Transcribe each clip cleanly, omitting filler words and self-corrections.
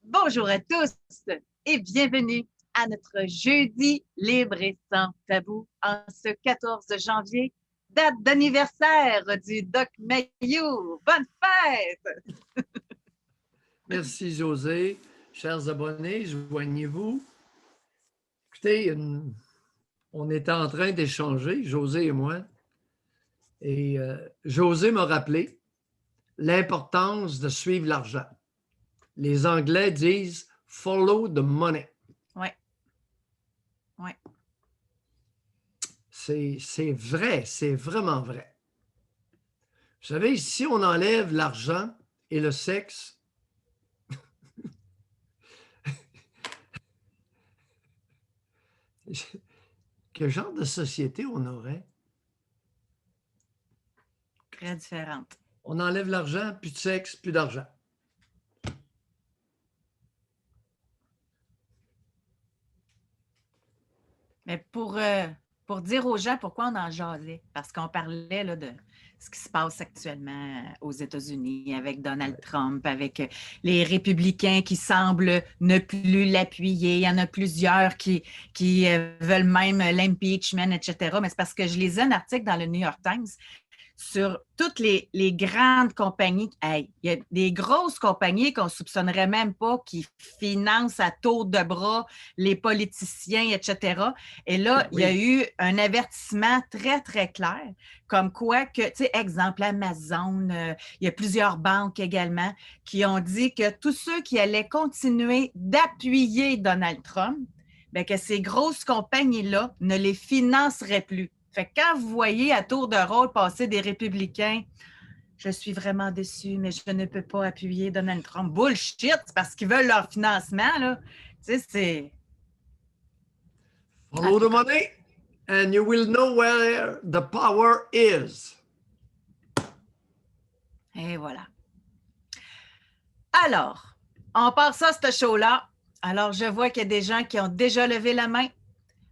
Bonjour à tous et bienvenue à notre jeudi libre et sans tabou en ce 14 janvier, date d'anniversaire du Doc Mayou. Bonne fête! Merci, José. Chers abonnés, joignez-vous. Écoutez, on était en train d'échanger, José et moi, et José m'a rappelé l'importance de suivre l'argent. Les Anglais disent « follow the money ». Oui, oui. C'est vrai, c'est vraiment vrai. Vous savez, si on enlève l'argent et le sexe, quel genre de société on aurait? Très différente. On enlève l'argent, plus de sexe, plus d'argent. Mais pour dire aux gens pourquoi on en jasait, parce qu'on parlait là, de ce qui se passe actuellement aux États-Unis avec Donald Ouais. Trump, avec les républicains qui semblent ne plus l'appuyer. Il y en a plusieurs qui veulent même l'impeachment, etc. Mais c'est parce que je lisais un article dans le New York Times sur toutes les grandes compagnies. Hey, il y a des grosses compagnies qu'on ne soupçonnerait même pas qui financent à tour de bras les politiciens, etc. Et là, il y a eu un avertissement très, très clair, comme quoi que, tu sais, exemple, Amazon, il y a plusieurs banques également qui ont dit que tous ceux qui allaient continuer d'appuyer Donald Trump, bien, que ces grosses compagnies-là ne les financeraient plus. Fait que quand vous voyez à tour de rôle passer des républicains, je suis vraiment déçue, mais je ne peux pas appuyer Donald Trump. Bullshit, c'est parce qu'ils veulent leur financement, là. Tu sais, c'est... Follow the money and you will know where the power is. Et voilà. Alors, on part ça, ce show-là. Alors, je vois qu'il y a des gens qui ont déjà levé la main.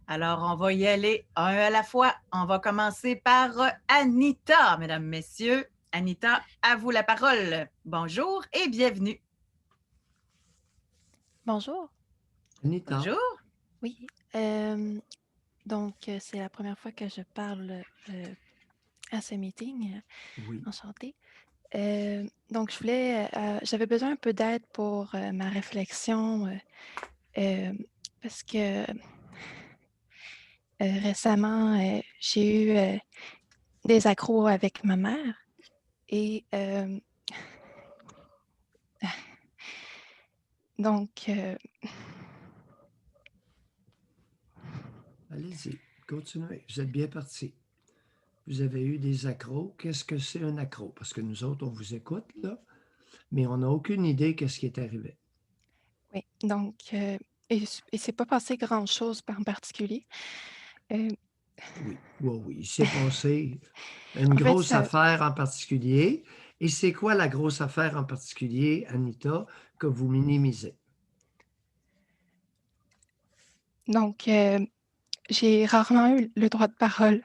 Alors, on va y aller un à la fois. On va commencer par Anita, mesdames, messieurs. Anita, à vous la parole. Bonjour et bienvenue. Bonjour. Anita. Bonjour. Oui. Donc, c'est la première fois que je parle à ce meeting. Oui. Enchantée. Donc, j'avais besoin un peu d'aide pour ma réflexion parce que récemment, j'ai eu des accros avec ma mère et donc, Allez-y, continuez. Vous êtes bien parti. Vous avez eu des accros. Qu'est-ce que c'est un accro? Parce que nous autres, on vous écoute, là, mais on n'a aucune idée qu'est-ce qui est arrivé. oui. Donc, et c'est pas passé grand-chose en particulier. Oui, oui, oui. Il s'est passé une En fait, grosse affaire en particulier. Et c'est quoi la grosse affaire en particulier, Anita, que vous minimisez? donc, j'ai rarement eu le droit de parole.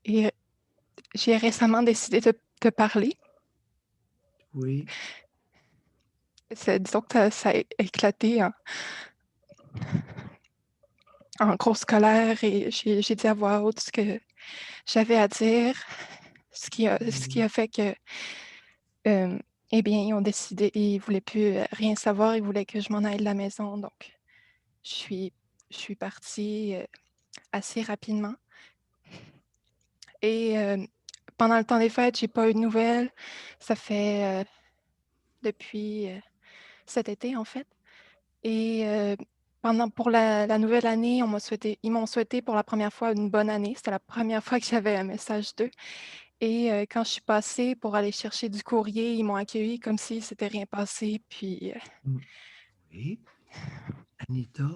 Et j'ai récemment décidé de parler. Oui. Disons que ça a éclaté en grosse colère et j'ai dit à voix haute ce que j'avais à dire, ce qui a fait que, eh bien, ils ont décidé, ils ne voulaient plus rien savoir, ils voulaient que je m'en aille de la maison. Donc, je suis partie assez rapidement. Et pendant le temps des fêtes, j'ai pas eu de nouvelles. Ça fait depuis cet été, en fait. Et pour la nouvelle année, ils m'ont souhaité pour la première fois une bonne année. C'était la première fois que j'avais un message d'eux. Et quand je suis passée pour aller chercher du courrier, ils m'ont accueilli comme si c'était rien passé. Puis Oui. Anita,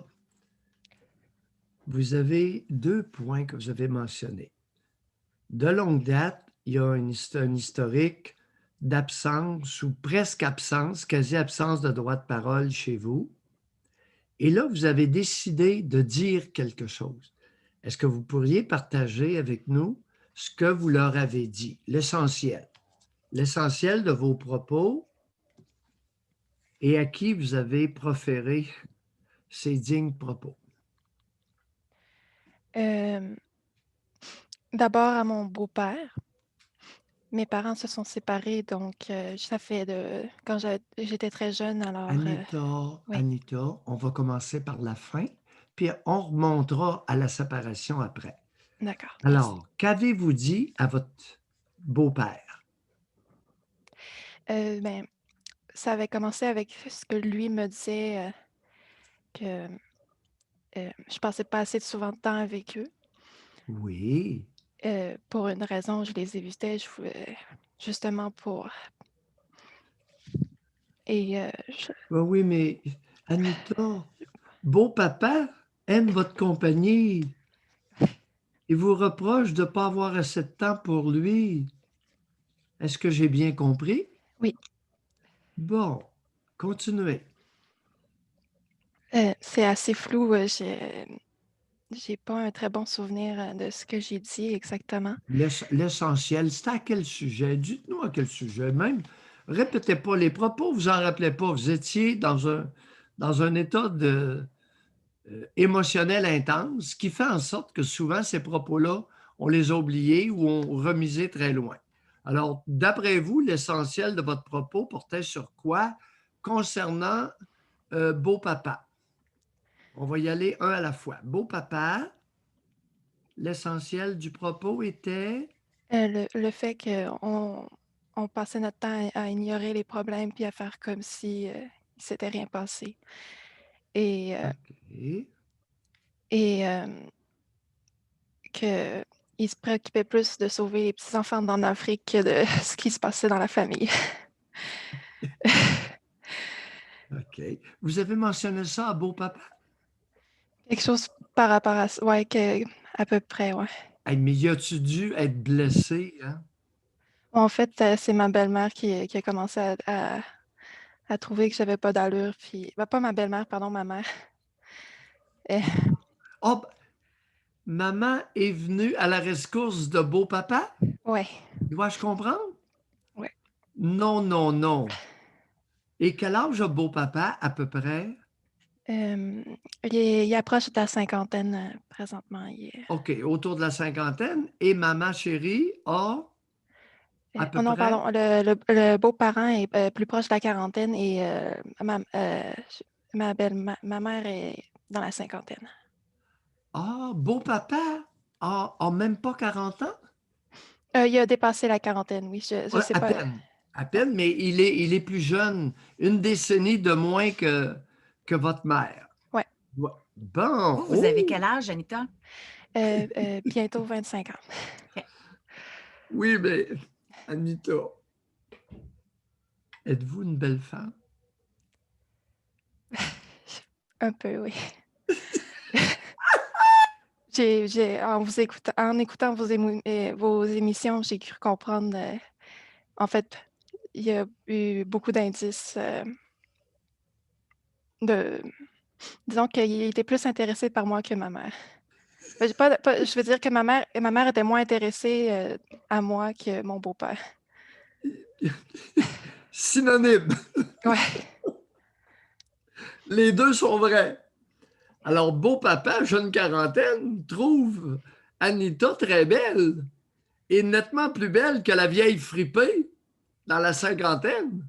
vous avez 2 points que vous avez mentionnés. De longue date, il y a un historique d'absence ou presque absence, quasi-absence de droit de parole chez vous. Et là, vous avez décidé de dire quelque chose. Est-ce que vous pourriez partager avec nous ce que vous leur avez dit, l'essentiel? l'essentiel de vos propos et à qui vous avez proféré ces dignes propos. D'abord à mon beau-père. Mes parents se sont séparés, donc ça fait quand j'étais très jeune, alors oui. Anita, on va commencer par la fin, puis on remontera à la séparation après. D'accord. Alors, qu'avez-vous dit à votre beau-père? Ben, ça avait commencé avec ce que lui me disait, que je passais pas assez souvent de temps avec eux. Oui. Pour une raison, je les évitais, justement pour... Et Oui, mais Anita, beau-papa aime votre compagnie. Il vous reproche de ne pas avoir assez de temps pour lui. Est-ce que j'ai bien compris? oui, Bon, continuez. c'est assez flou. J'ai pas un très bon souvenir de ce que j'ai dit exactement. L'essentiel, c'est à quel sujet? Dites-nous à quel sujet. Même, répétez pas les propos, vous en rappelez pas. Vous étiez dans un état émotionnel intense qui fait en sorte que souvent, ces propos-là, on les a oubliés ou on remisé très loin. Alors, d'après vous, l'essentiel de votre propos portait sur quoi concernant beau-papa? On va y aller un à la fois. Beau-papa, l'essentiel du propos était... Le fait qu'on passait notre temps à ignorer les problèmes puis à faire comme si il s'était rien passé. Et, OK. et qu'il se préoccupait plus de sauver les petits-enfants en Afrique que de ce qui se passait dans la famille. OK. Vous avez mentionné ça à beau-papa? Quelque chose par rapport à ça. Ouais, à peu près, ouais. Hey, mais y a-tu dû être blessé, hein? En fait, c'est ma belle-mère qui a commencé à trouver que j'avais pas d'allure. Puis, pas ma belle-mère, pardon, ma mère. Eh, Oh, maman est venue à la rescousse de beau-papa? ouais, Dois-je comprendre? ouais. Non, non, non. Et quel âge a beau-papa à peu près? Il approche de la cinquantaine présentement. OK, autour de la cinquantaine. Et maman chérie a à peu Oh non, près? pardon, le beau-parent est plus proche de la quarantaine et ma mère est dans la cinquantaine. Ah, beau-papa a même pas 40 ans? Il a dépassé la quarantaine, oui. Je Ouais, sais pas. à Ouais, peine, mais il est plus jeune, une décennie de moins que votre mère. ouais. Ouais. Bon, Vous avez oh, quel âge, Anita? Bientôt 25 ans. OK. oui, mais Anita, êtes-vous une belle femme? Un peu, oui. En écoutant vos émissions, j'ai cru comprendre. En fait, il y a eu beaucoup d'indices de. Disons qu'il était plus intéressé par moi que ma mère. Je veux dire que ma mère était moins intéressée à moi que mon beau-père. Synonyme. Ouais. Les deux sont vrais. Alors, beau-papa, jeune quarantaine, trouve Anita très belle et nettement plus belle que la vieille fripée dans la cinquantaine.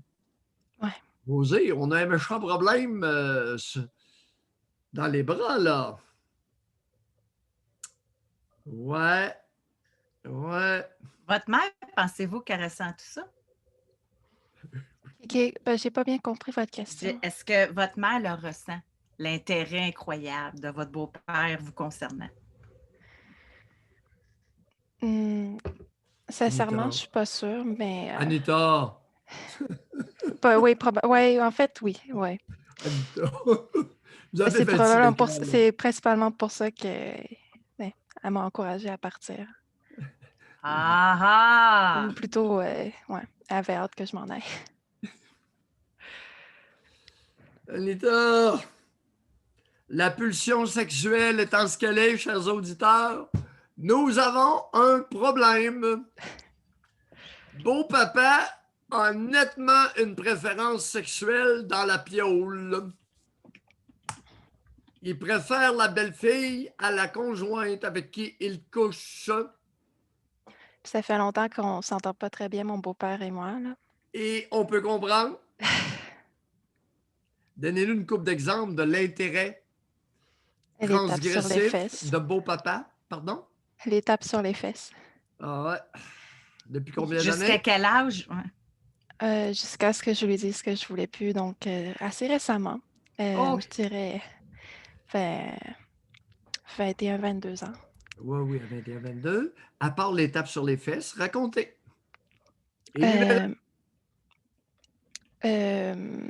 Ouais. Osez, on a un méchant problème dans les bras, là. Ouais, ouais. Votre mère, pensez-vous qu'elle ressent tout ça? OK. Ben, j'ai pas bien compris votre question. Est-ce que votre mère le ressent, l'intérêt incroyable de votre beau-père vous concernant? Hmm, sincèrement, je Anita. suis pas sûre, mais Anita. oui, ouais, en fait, oui, ouais. Anita. Vous avez C'est 25 ans, là. c'est principalement pour ça que ouais, elle m'a encouragée à partir. Ah Ou ah! plutôt, ouais, elle avait hâte que je m'en aille. Anita, la pulsion sexuelle étant ce qu'elle est, chers auditeurs, nous avons un problème. Beau papa a nettement une préférence sexuelle dans la piole. Il préfère la belle-fille à la conjointe avec qui il couche. Ça fait longtemps qu'on s'entend pas très bien, mon beau-père et moi, là. Et on peut comprendre. Donnez-nous une couple d'exemples de l'intérêt Les tapes sur les transgressif fesses. de beau papa. Pardon? Les tapes sur les fesses. Ah ouais. Depuis combien Jusqu'à d'années? quel âge? Ouais. Jusqu'à ce que je lui dise que je voulais plus, donc assez récemment. Oh, Je dirais 20 21, 22 ans. oui, oui, à 21, 22. À part les tapes sur les fesses, racontez. Énumérez. Euh, euh,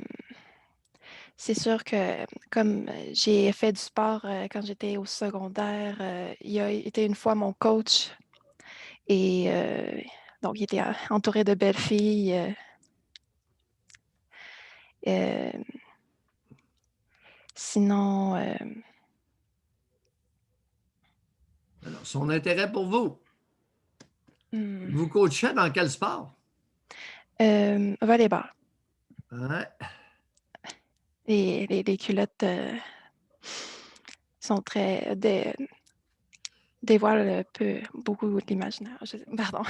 c'est sûr que comme j'ai fait du sport quand j'étais au secondaire, il a été une fois mon coach et donc il était entouré de belles filles. Euh, sinon, Alors, son intérêt pour vous. hmm, Vous coachez dans quel sport? volleyball. Ouais. Les culottes sont très dévoilent beaucoup l'imaginaire. Pardon,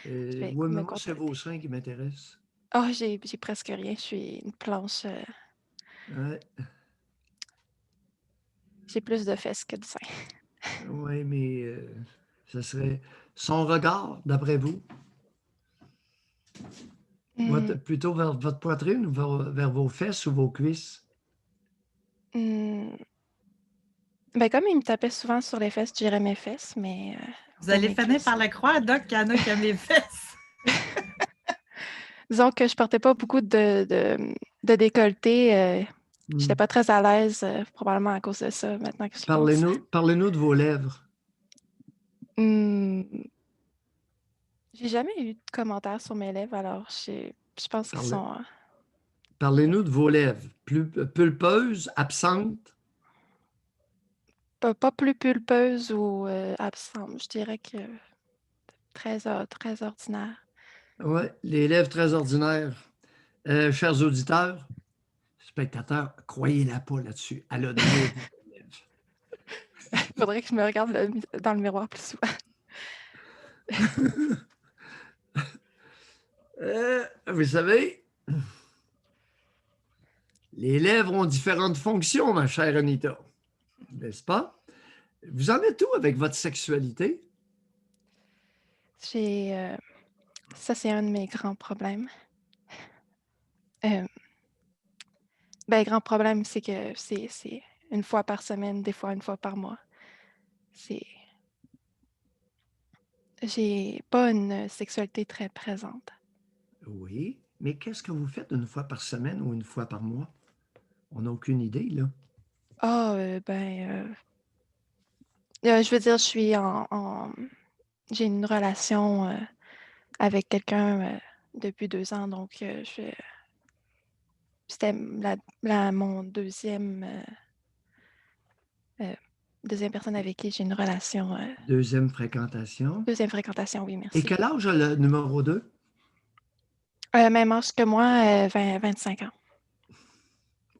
je vais Oui, mais me moi, c'est contrôler. vos seins qui m'intéressent. Oh, j'ai presque rien. Je suis une planche. Ouais. J'ai plus de fesses que de seins. Oui, mais ce serait son regard, d'après vous, Hmm, plutôt vers votre poitrine ou vers vos fesses ou vos cuisses? hmm. Ben, comme il me tapait souvent sur les fesses, je dirais mes fesses, mais Vous ou allez mes finir cuisses. par le croire, Doc, qu'il y en a qui aiment les fesses. Disons que je portais pas beaucoup de décolleté. J'étais Hmm. pas très à l'aise, probablement à cause de ça, maintenant que je pense. Parlez-nous de vos lèvres. Hmm, j'ai jamais eu de commentaires sur mes lèvres, alors je pense qu'ils Parlez, sont parlez-nous de vos lèvres. Pulpeuses, absentes. pas plus pulpeuses ou absentes. Je dirais que très ordinaires. Oui, les lèvres très ordinaires. Chers auditeurs, spectateurs, croyez-la pas là-dessus. Elle a de mauvaises lèvres. Il faudrait que je me regarde dans le miroir plus souvent. Vous savez, les lèvres ont différentes fonctions, ma chère Anita. N'est-ce pas? Vous en êtes où avec votre sexualité? J'ai, ça, c'est un de mes grands problèmes. Euh, ben, grand problème, c'est que c'est une fois par semaine, des fois une fois par mois. C'est, j'ai pas une sexualité très présente. Oui, mais qu'est-ce que vous faites une fois par semaine ou une fois par mois? On n'a aucune idée, là. Ah, je veux dire, j'ai une relation avec quelqu'un depuis 2 ans, donc c'était mon euh, deuxième personne avec qui j'ai une relation. Deuxième fréquentation. Deuxième fréquentation, oui, Et merci. quel âge a le numéro 2? Même âge que moi, 25 ans.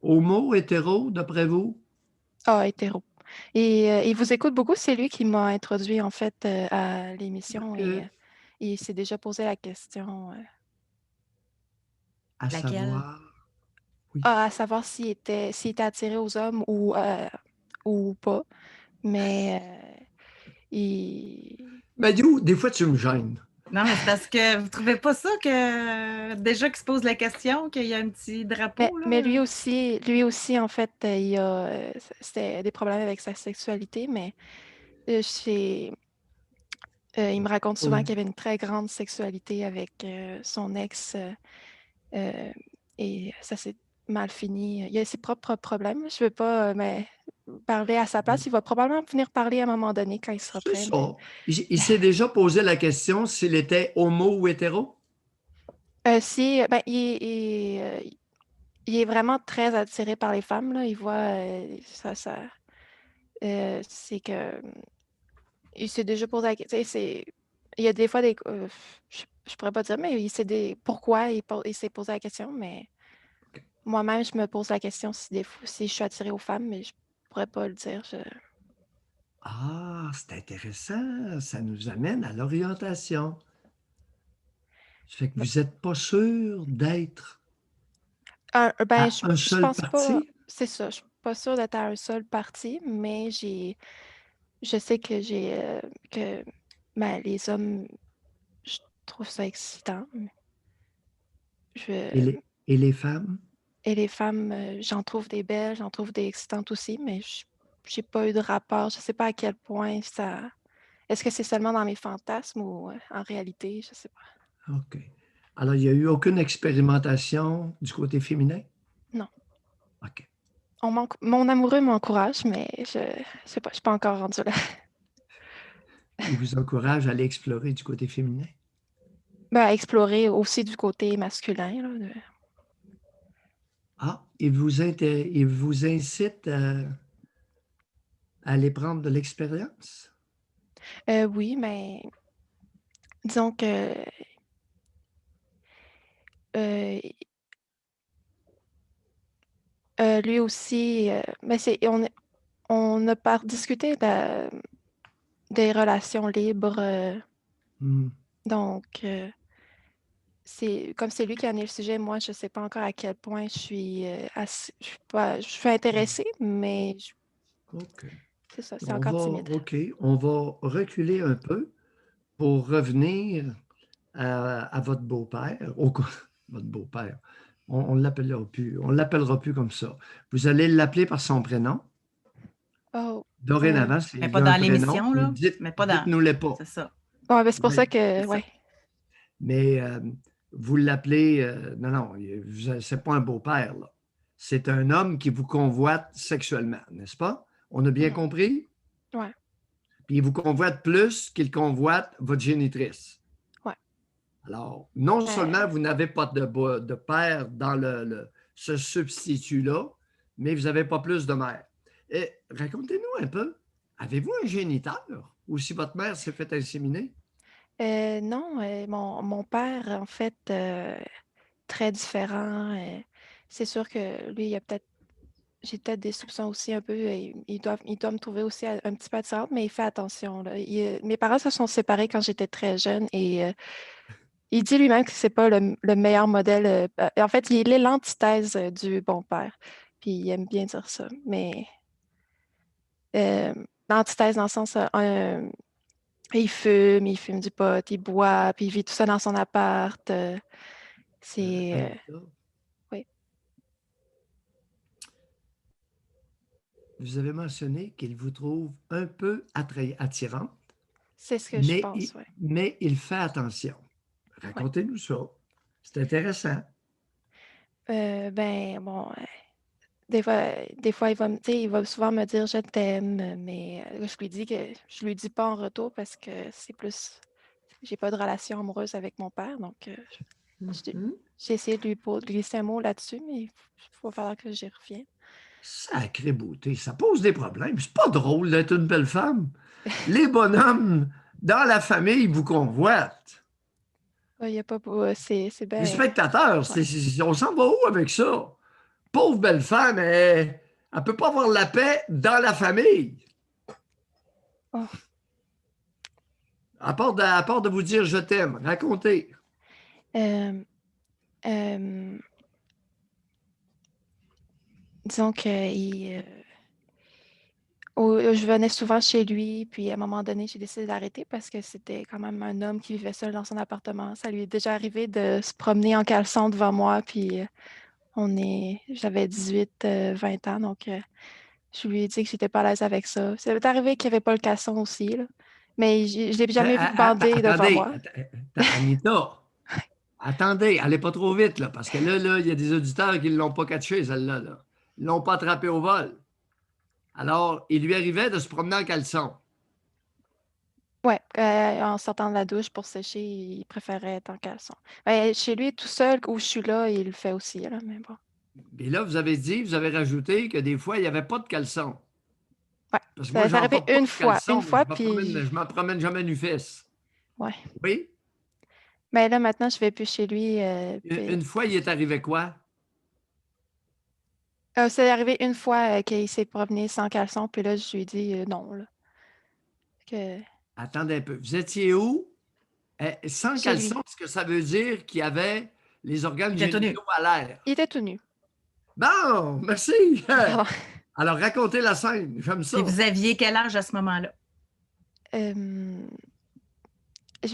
Homo, hétéro, d'après vous? Ah, hétéro. Et il vous écoute beaucoup, c'est lui qui m'a introduit en fait à l'émission et OK. il s'est déjà posé la question À Laquelle? savoir, oui. à savoir s'il était attiré aux hommes ou pas. Mais il... Madiou, des fois, tu me gênes. Non, mais c'est parce que vous ne trouvez pas ça que déjà qu'il se pose la question, qu'il y a un petit mais, drapeau, mais là? lui aussi, en fait, c'était des problèmes avec sa sexualité, mais euh, j'ai- il me raconte souvent Oh. qu'il avait une très grande sexualité avec son ex euh, et ça s'est mal fini. Il a ses propres problèmes. Je ne veux pas mais parler à sa place. Il va probablement venir parler à un moment donné quand il sera C'est prêt. Mais ça. Il s'est déjà posé la question s'il était homo ou hétéro? si, ben, il est vraiment très attiré par les femmes. Là. Il voit c'est que il s'est déjà posé la question. Il y a des fois je pourrais pas dire, mais pourquoi il s'est posé la question, mais OK. moi-même, je me pose la question si je suis attirée aux femmes, mais je pourrais pas le dire. Ah, c'est intéressant. Ça nous amène à l'orientation. Ça fait que vous n'êtes pas sûr d'être Ben, à un je seul pense pas, parti? c'est ça, je suis pas sûre d'être à un seul parti, mais je sais que ben, les hommes, je trouve ça excitant. Et Je, les femmes? et les femmes, j'en trouve des belles, j'en trouve des excitantes aussi, mais j'ai pas eu de rapport. Je sais pas à quel point ça. Est-ce que c'est seulement dans mes fantasmes ou en réalité? Je sais pas. OK. Alors, il n'y a eu aucune expérimentation du côté féminin? Non. OK. Mon amoureux m'encourage, mais je sais pas, je suis pas encore rendue là. Il vous encourage à aller explorer du côté féminin? Ben, à explorer aussi du côté masculin, là, Ah, il vous incite à aller prendre de l'expérience? Oui, mais disons que euh, lui aussi, mais on n'a pas discuté des relations libres, Hmm. donc comme c'est lui qui a amené le sujet, moi je sais pas encore à quel point je suis intéressée, mais OK. c'est ça, c'est encore timide. OK, on va reculer un peu pour revenir à votre beau-père, votre beau-père. On l'appellera plus comme ça. Vous allez l'appeler par son prénom. Oh, Dorénavant, Mais il y pas a un dans prénom, l'émission, mais là. Mais pas dans. dites-nous-les pas. C'est ça. ouais, ben, c'est pour Oui, ça que, C'est ça. ouais. mais vous l'appelez, non, non, c'est pas un beau-père, là. C'est un homme qui vous convoite sexuellement, n'est-ce pas? On a bien Mhm. compris? Ouais, Puis il vous convoite plus qu'il convoite votre génitrice. ouais. Alors, non Euh, seulement vous n'avez pas de père dans ce substitut-là, mais vous n'avez pas plus de mère. Et racontez-nous un peu, avez-vous un géniteur ou si votre mère s'est fait inséminer? non, mon père, en fait, très différent. C'est sûr que lui, j'ai peut-être des soupçons aussi un peu. Il doit me trouver aussi un petit peu attirante, mais il fait attention, là. Mes parents se sont séparés quand j'étais très jeune et il dit lui-même que c'est pas le meilleur modèle. En fait, il est l'antithèse du bon père. Puis il aime bien dire ça. Mais euh, l'antithèse dans le sens, il fume du pot, il boit, puis il vit tout seul dans son appart. C'est. Anita, Oui, vous avez mentionné qu'il vous trouve un peu attirante, c'est ce que je pense, oui. mais il fait attention. Ouais. Racontez-nous ça. C'est intéressant. Ben, bon, des fois, tu sais, il va souvent me dire je t'aime, mais je lui dis pas en retour parce que c'est plus, j'ai pas de relation amoureuse avec mon père, donc j'ai Mhm. j'ai essayé de lui glisser un mot là-dessus, mais il va falloir que j'y revienne. Sacrée beauté, ça pose des problèmes. C'est pas drôle d'être une belle femme. Les bonhommes dans la famille vous convoitent. Il y a pas, c'est Les bien, spectateurs, ouais. on s'en va où avec ça? Pauvre belle femme, elle ne peut pas avoir la paix dans la famille. Oh, À part de vous dire je t'aime, racontez. euh, euh, disons que je venais souvent chez lui, puis à un moment donné, j'ai décidé d'arrêter parce que c'était quand même un homme qui vivait seul dans son appartement. Ça lui est déjà arrivé de se promener en caleçon devant moi, puis j'avais 18, 20 ans, donc je lui ai dit que j'étais pas à l'aise avec ça. Ça m'est arrivé qu'il n'y avait pas le caleçon aussi, là, mais je l'ai jamais vu bander devant Attendez, moi. Anita, attendez, allez pas trop vite, là, parce que là, il y a des auditeurs qui ne l'ont pas catché, celle-là. Là. Ils ne l'ont pas attrapé au vol. Alors, il lui arrivait de se promener en caleçon. Ouais, en sortant de la douche pour sécher, il préférait être en caleçon. Chez lui, tout seul, où je suis là, il le fait aussi, là, mais bon. Et là, vous avez rajouté que des fois, il n'y avait pas de caleçon. Ouais, Parce que moi, ça s'est j'en arrivé porte pas de une caleçon, mais fois, puis je me promène jamais nu-fesse. ouais. Oui? Mais là, maintenant, je vais plus chez lui. Une fois, il est arrivé quoi? C'est arrivé une fois qu'il s'est promené sans caleçon, puis là, je lui ai dit non. Là, que... Attendez un peu. Vous étiez où? Sans Chez lui. caleçon, ce que ça veut dire qu'il y avait les organes Il était tout nu. génitaux à l'air. Il était tout nu. Bon, merci. Pardon. Alors, racontez la scène. J'aime ça. Puis vous aviez quel âge à ce moment-là? Je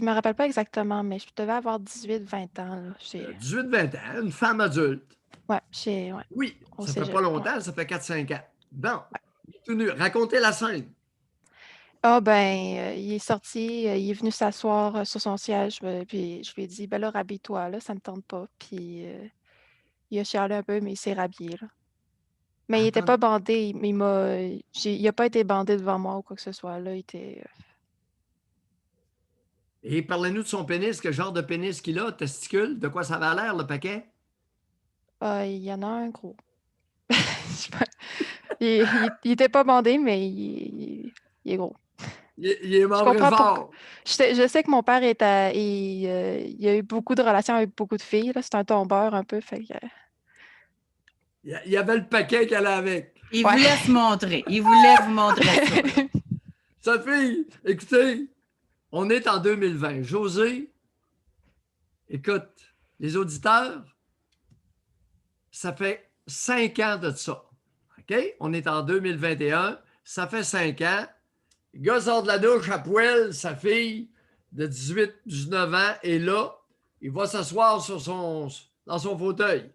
me rappelle pas exactement, mais je devais avoir 18-20 ans. Là. 18-20 ans, une femme adulte. Ouais, Oui, au ça fait cégep, pas longtemps, ouais. ça fait 4-5 ans. Bon, il est tout nu. Racontez la scène. Ah ben, il est sorti, il est venu s'asseoir sur son siège, puis je lui ai dit, ben là, rhabille-toi, là, ça me tente pas. Puis il a chialé un peu, mais il s'est rhabillé, là. Mais il était Attendez. pas bandé, il a pas été bandé devant moi ou quoi que ce soit, là, il était... Et parlez-nous de son pénis. Quel genre de pénis qu'il a? Testicule? De quoi ça va l'air, le paquet? il y en a un gros. Je sais pas. Il était pas bandé, mais il est gros. Il est Je membré comprends pourquoi. fort. Je sais que mon père il a eu beaucoup de relations avec beaucoup de filles, là. C'est un tombeur un peu, fait que... Il y avait le paquet qu'elle a avec. Il Ouais. voulait se montrer. Il voulait vous montrer ça. Sa fille, écoutez, on est en 2020. José, écoute, les auditeurs, ça fait 5 ans de ça. OK? On est en 2021. Ça fait 5 ans. Le gars sort de la douche à poil, sa fille de 18-19 ans est là. Il va s'asseoir dans son fauteuil.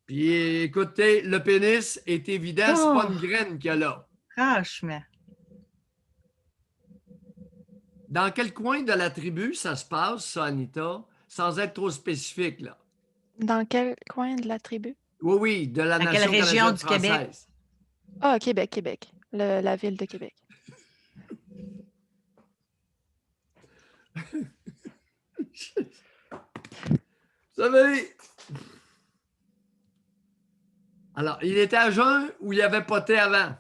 Puis écoutez, le pénis est évident, c'est pas Oh, une graine qu'il y a là. franchement. Dans quel coin de la tribu ça se passe, ça, Anita, sans être trop spécifique, là? Dans quel coin de la tribu? Oui, oui, de la Dans quelle nation région canadienne du Québec? française. Ah, Québec. La ville de Québec. Vous savez, alors, il était à jeun ou il avait poté avant?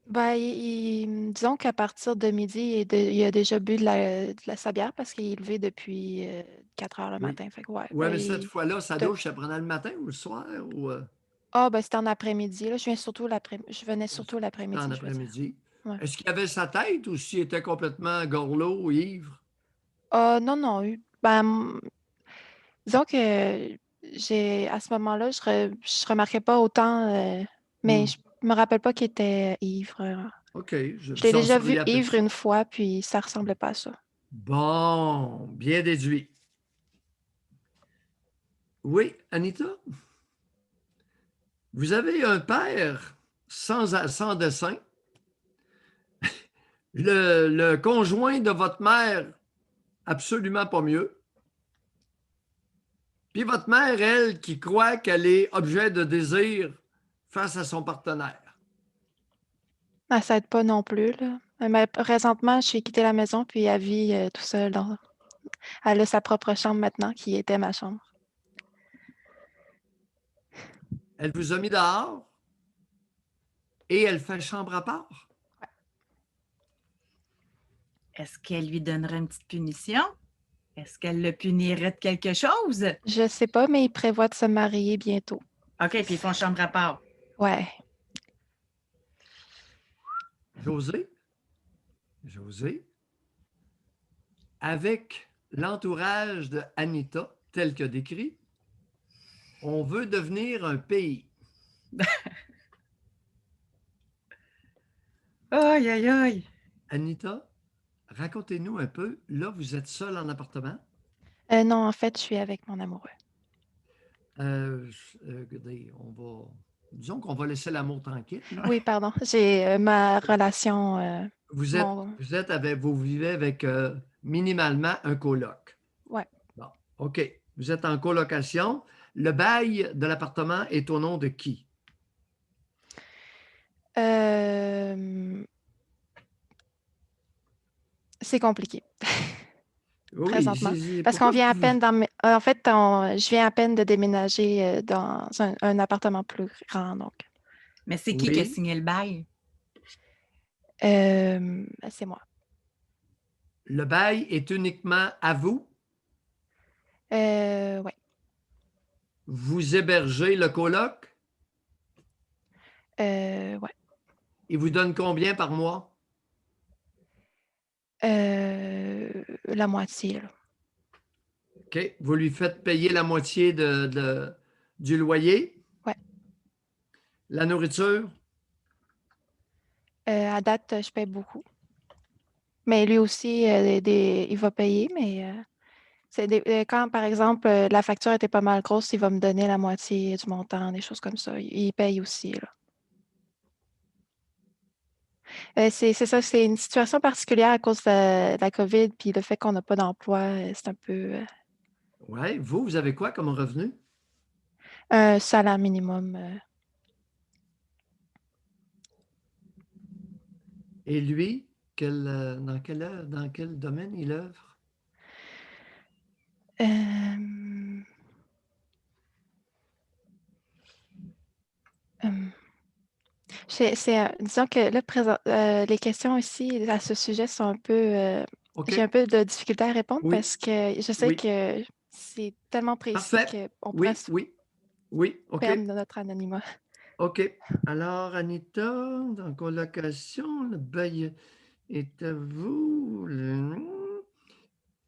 Ben, disons qu'à partir de midi, il a déjà bu de sa bière parce qu'il est levé depuis 4 heures le Oui. matin. Fait que ouais, Oui, mais cette fois-là, sa de- douche, elle prenait le matin ou le soir? Ou ben c'était en après-midi. Là. Je venais surtout en l'après-midi, je veux dire. après-midi? Ouais. Est-ce qu'il avait sa tête ou s'il était complètement gorlot ou ivre? Non. Disons que à ce moment-là, je remarquais pas autant, mais je me rappelle pas qu'il était ivre. OK. Je l'ai Vous en déjà vu seriez ivre aperçu. une fois, puis ça ressemblait pas à ça. Bon, bien déduit. Oui, Anita? Vous avez un père sans dessin. Le conjoint de votre mère, absolument pas mieux. Puis votre mère, elle, qui croit qu'elle est objet de désir face à son partenaire. Ça aide pas non plus, là. Mais présentement, j'ai quitté la maison, puis elle vit tout seul. Elle a sa propre chambre maintenant, qui était ma chambre. Elle vous a mis dehors et elle fait chambre à part. Est-ce qu'elle lui donnerait une petite punition? Est-ce qu'elle le punirait de quelque chose? Je sais pas, mais il prévoit de se marier bientôt. OK, puis ils font chambre à part. Ouais. José, avec l'entourage de Anita, tel que décrit, on veut devenir un pays. Aïe, aïe, aïe. Anita, racontez-nous un peu. Là, vous êtes seul en appartement? Non, en fait, je suis avec mon amoureux. Regardez, disons qu'on va laisser l'amour tranquille. Oui, pardon. J'ai ma relation. Vous vivez avec minimalement un coloc. Ouais. Bon, OK. Vous êtes en colocation. Le bail de l'appartement est au nom de qui? C'est compliqué. Oui, Présentement. Parce qu'on vient à peine en fait, je viens à peine de déménager dans un appartement plus grand, donc. Mais c'est qui a signé le bail? C'est moi. Le bail est uniquement à vous? Ouais. Vous hébergez le coloc? Ouais. Il vous donne combien par mois? La moitié, là. OK. Vous lui faites payer la moitié du loyer? Ouais. La nourriture? À date, je paye beaucoup. Mais lui aussi, il va payer, mais quand, par exemple, la facture était pas mal grosse, il va me donner la moitié du montant, des choses comme ça. Il paye aussi, là. C'est ça, c'est une situation particulière à cause de la COVID, puis le fait qu'on n'a pas d'emploi, c'est un peu Oui. Vous avez quoi comme revenu? un salaire minimum. Et lui, dans quel domaine il œuvre? Euh, euh, disons que là, les questions ici à ce sujet sont un peu. OK. J'ai un peu de difficulté à répondre Oui. parce que je sais Oui. que c'est tellement précis Parfait. qu'on pourrait Oui, se oui, oui. OK. perdre notre anonymat. OK. Alors, Anita, dans colocation, le bail est à vous.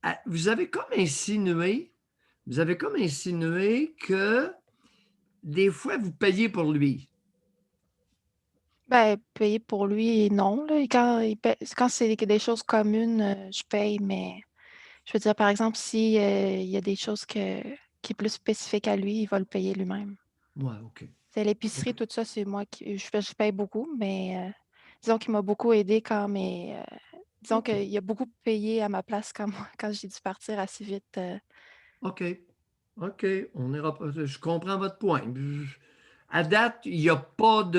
Ah, vous avez comme insinué que des fois, vous payez pour lui. Ben, payer pour lui, non. Là. Quand c'est des choses communes, je paye, mais je veux dire, par exemple, si il y a des choses qui est plus spécifique à lui, il va le payer lui-même. Ouais, OK. C'est OK. l'épicerie, tout ça, c'est moi qui je paye beaucoup, mais disons qu'il m'a beaucoup aidé disons OK. qu'il a beaucoup payé à ma place quand j'ai dû partir assez vite. OK. OK. Je comprends votre point. À date, il n'y a pas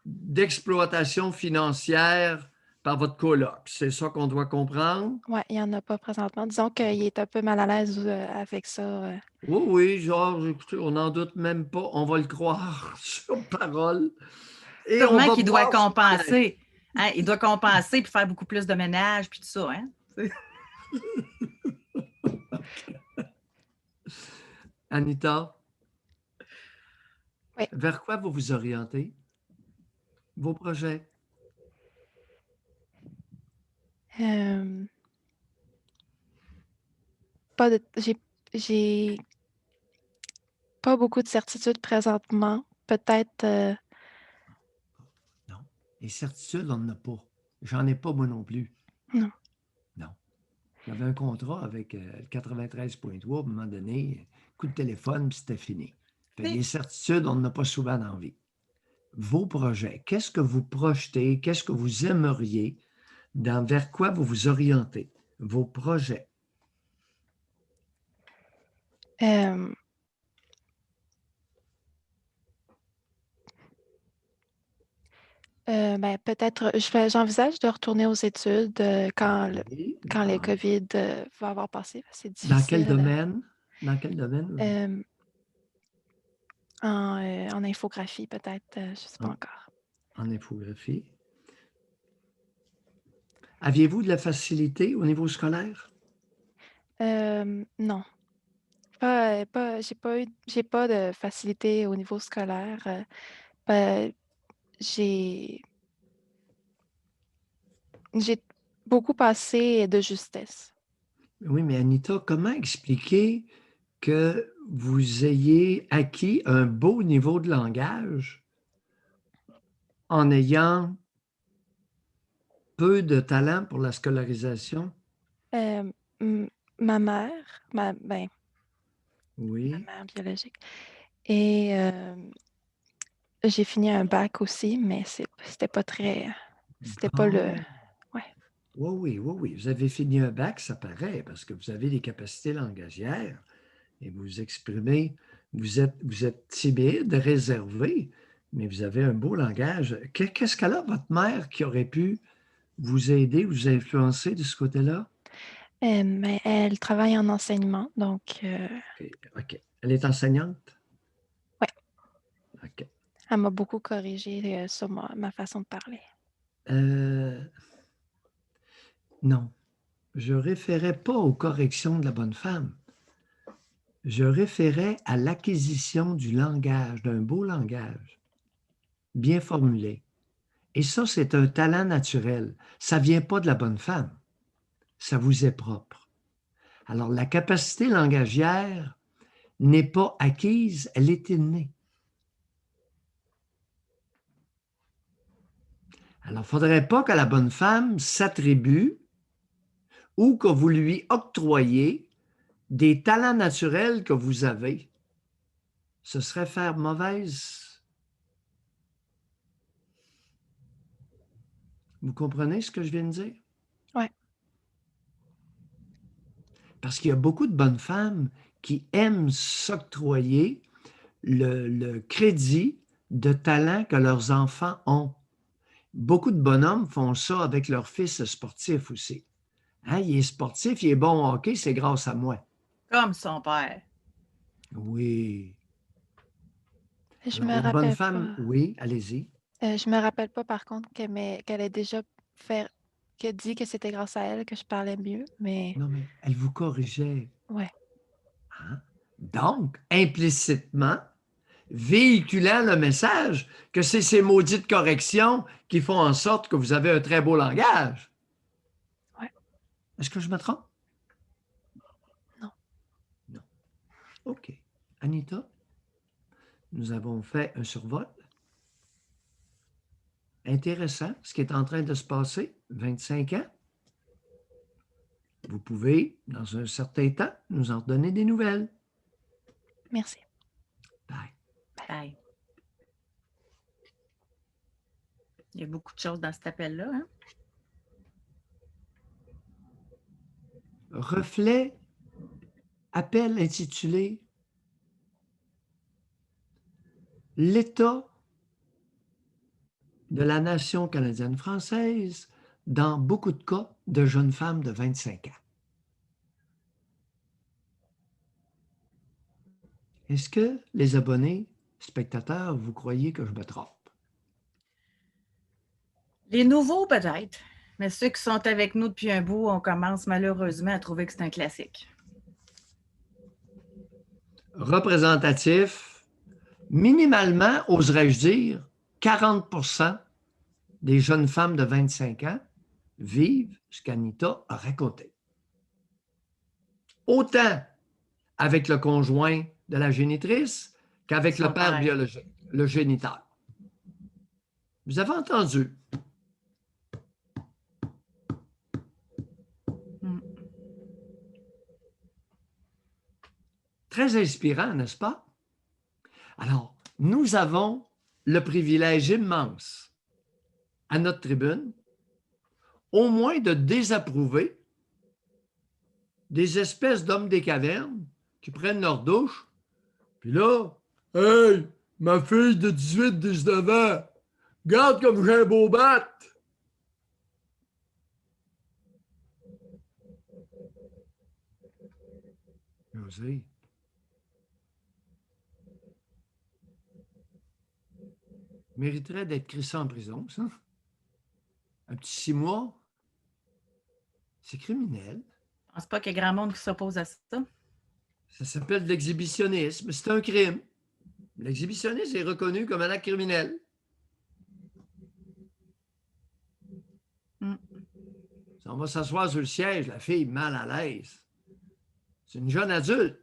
d'exploitation financière par votre coloc. C'est ça qu'on doit comprendre? Ouais, il n'y en a pas présentement. Disons qu'il est un peu mal à l'aise avec ça. Oui, oui, genre, écoutez, on n'en doute même pas. On va le croire sur parole. Et on Sûrement va qu'il doit voir ce qu'il y a. compenser. Hein? Il doit compenser puis faire beaucoup plus de ménage puis tout ça. Hein? Anita, Oui. vers quoi vous vous orientez? Vos projets? Euh, j'ai pas beaucoup de certitudes présentement. Peut-être. Non. Les certitudes, on n'en a pas. J'en ai pas, moi non plus. Non. Non. J'avais un contrat avec le 93.3 à un moment donné, coup de téléphone, puis c'était fini. Fait, les certitudes, on n'en a pas souvent dans la vie. Vos projets, qu'est-ce que vous projetez? Qu'est-ce que vous aimeriez? Vers quoi vous vous orientez? Vos projets. Euh, ben, peut-être, j'envisage de retourner aux études Oui. quand le COVID va avoir passé. C'est Dans quel difficile. domaine? Dans quel domaine? Euh, en infographie, peut-être, je ne sais pas En, encore. en infographie. Aviez-vous de la facilité au niveau scolaire? Non, j'ai pas de facilité au niveau scolaire. Ben, j'ai, j'ai beaucoup passé de justesse. Oui, mais Anita, comment expliquer que vous ayez acquis un beau niveau de langage en ayant peu de talent pour la scolarisation? Euh, m- ma mère, ma Oui. mère biologique, et j'ai fini un bac aussi, mais c'était pas le, Bon. ouais. Oui, oui, oui, oui. Vous avez fini un bac, ça paraît, parce que vous avez des capacités langagières et vous exprimez, vous êtes timide, réservé, mais vous avez un beau langage. Qu'est-ce qu'elle a, votre mère, qui aurait pu vous aider, vous influencer de ce côté-là? Mais elle travaille en enseignement, donc OK. OK. Elle est enseignante? ouais, OK. elle m'a beaucoup corrigé sur ma façon de parler. Euh, non. je référais pas aux corrections de la bonne femme. Je référais à l'acquisition du langage, d'un beau langage, bien formulé. Et ça, c'est un talent naturel. Ça ne vient pas de la bonne femme. Ça vous est propre. Alors, la capacité langagière n'est pas acquise, elle est innée. Alors, il ne faudrait pas que la bonne femme s'attribue ou que vous lui octroyiez des talents naturels que vous avez. Ce serait faire mauvaise. Vous comprenez ce que je viens de dire? Oui. Parce qu'il y a beaucoup de bonnes femmes qui aiment s'octroyer le crédit de talent que leurs enfants ont. Beaucoup de bonhommes font ça avec leur fils sportif aussi. Hein, il est sportif, il est bon au hockey, c'est grâce à moi. Comme son père. Oui. Je Alors, me une bonne rappelle femme, pas. oui, allez-y. Je me rappelle pas, par contre, qu'elle ait déjà qu'elle dit que c'était grâce à elle que je parlais mieux, mais Non, mais elle vous corrigeait. ouais. Hein? Donc, implicitement, véhiculant le message que c'est ces maudites corrections qui font en sorte que vous avez un très beau langage. Ouais. Est-ce que je me trompe? Non. Non. OK. Anita, nous avons fait un survol. Intéressant, ce qui est en train de se passer, 25 ans. Vous pouvez, dans un certain temps, nous en donner des nouvelles. Merci. Bye. Bye. Il y a beaucoup de choses dans cet appel-là. Hein? Reflet, appel intitulé L'état de la nation canadienne-française dans beaucoup de cas de jeunes femmes de 25 ans. Est-ce que les abonnés, spectateurs, vous croyez que je me trompe? Les nouveaux, peut-être. Mais ceux qui sont avec nous depuis un bout, on commence malheureusement à trouver que c'est un classique. Représentatif, minimalement, oserais-je dire, 40% des jeunes femmes de 25 ans vivent ce qu'Anita a raconté. Autant avec le conjoint de la génitrice qu'avec le père biologique, le géniteur. Vous avez entendu? Très inspirant, n'est-ce pas? Alors, nous avons le privilège immense à notre tribune, au moins de désapprouver des espèces d'hommes des cavernes qui prennent leur douche, puis là, « Hey, ma fille de 18-19 ans, regarde comme j'ai un beau bat! » Osez. Mériterait d'être crissé en prison, ça. Un petit 6 mois. C'est criminel. Je pense pas qu'il y a grand monde qui s'oppose à ça. Ça s'appelle de l'exhibitionnisme. C'est un crime. L'exhibitionnisme est reconnu comme un acte criminel. On va s'asseoir sur le siège, la fille mal à l'aise. C'est une jeune adulte.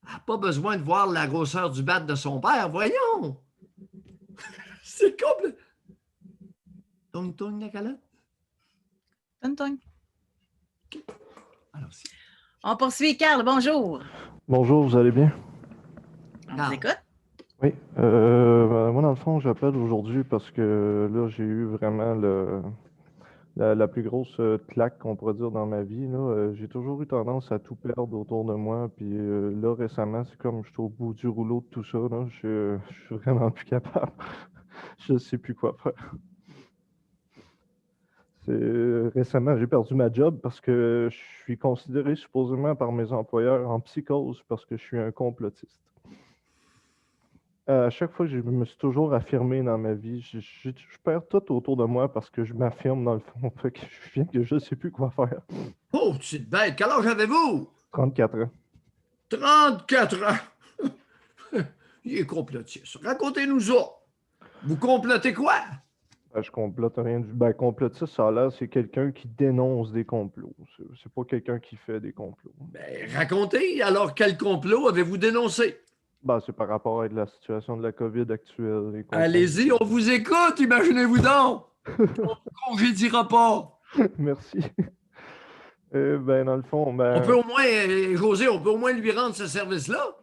Elle n'a pas besoin de voir la grosseur du bat de son père. Voyons! C'est complet. Tong-tong la calotte. Tong-tong. Alors, on poursuit. Carl, bonjour. Bonjour, vous allez bien? On vous écoute? Oui. Moi, dans le fond, j'appelle aujourd'hui parce que là, j'ai eu vraiment la plus grosse claque qu'on pourrait dire dans ma vie. J'ai toujours eu tendance à tout perdre autour de moi. Puis là, récemment, c'est comme je suis au bout du rouleau de tout ça. Là. Je suis vraiment plus capable. Je ne sais plus quoi faire. Récemment, j'ai perdu ma job parce que je suis considéré supposément par mes employeurs en psychose parce que je suis un complotiste. À chaque fois, je me suis toujours affirmé dans ma vie. Je perds tout autour de moi parce que je m'affirme dans le fond. Fait que je viens que je ne sais plus quoi faire. Oh, petite bête, quel âge avez-vous? 34 ans. 34 ans! Il est complotiste. Racontez-nous ça. Vous complotez quoi? Je complote rien du. Ben, complotiste, ça a l'air, c'est quelqu'un qui dénonce des complots. C'est pas quelqu'un qui fait des complots. Ben, racontez. Alors, quel complot avez-vous dénoncé? Ben, c'est par rapport à la situation de la COVID actuelle. Les complots. Allez-y, on vous écoute, imaginez-vous donc! On ne congédiera pas. Merci. Ben, dans le fond, On peut au moins, José, on peut au moins lui rendre ce service-là.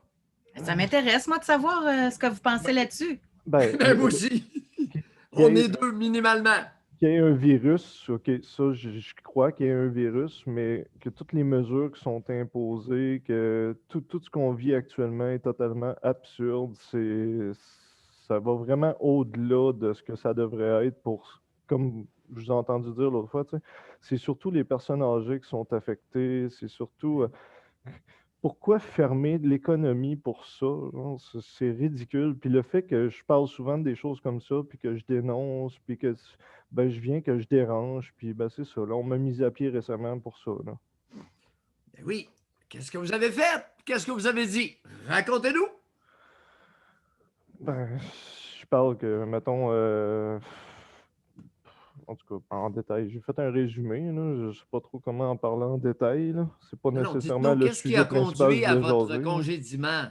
Ça m'intéresse, moi, de savoir ce que vous pensez là-dessus. ben, Ben, moi aussi. qu'il On y ait- est deux minimalement. qu'il y ait un virus, OK, ça, je crois qu'il y a un virus, mais que toutes les mesures qui sont imposées, que tout ce qu'on vit actuellement est totalement absurde. Ça va vraiment au-delà de ce que ça devrait être pour, comme je vous ai entendu dire l'autre fois, tu sais, c'est surtout les personnes âgées qui sont affectées, c'est surtout pourquoi fermer l'économie pour ça? Genre, c'est ridicule. Puis le fait que je parle souvent des choses comme ça, puis que je dénonce, puis que ben, je viens que je dérange, puis ben, c'est ça. Là, on m'a mis à pied récemment pour ça. Là. Ben oui. Qu'est-ce que vous avez fait? Qu'est-ce que vous avez dit? Racontez-nous. Ben, je parle que, mettons, en tout cas, pas en détail. J'ai fait un résumé, là. Je ne sais pas trop comment en parler en détail. Là. C'est pas Non, nécessairement dites-nous, le qu'est-ce qui a sujet principal que conduit je à voulais votre jaser. congédiement?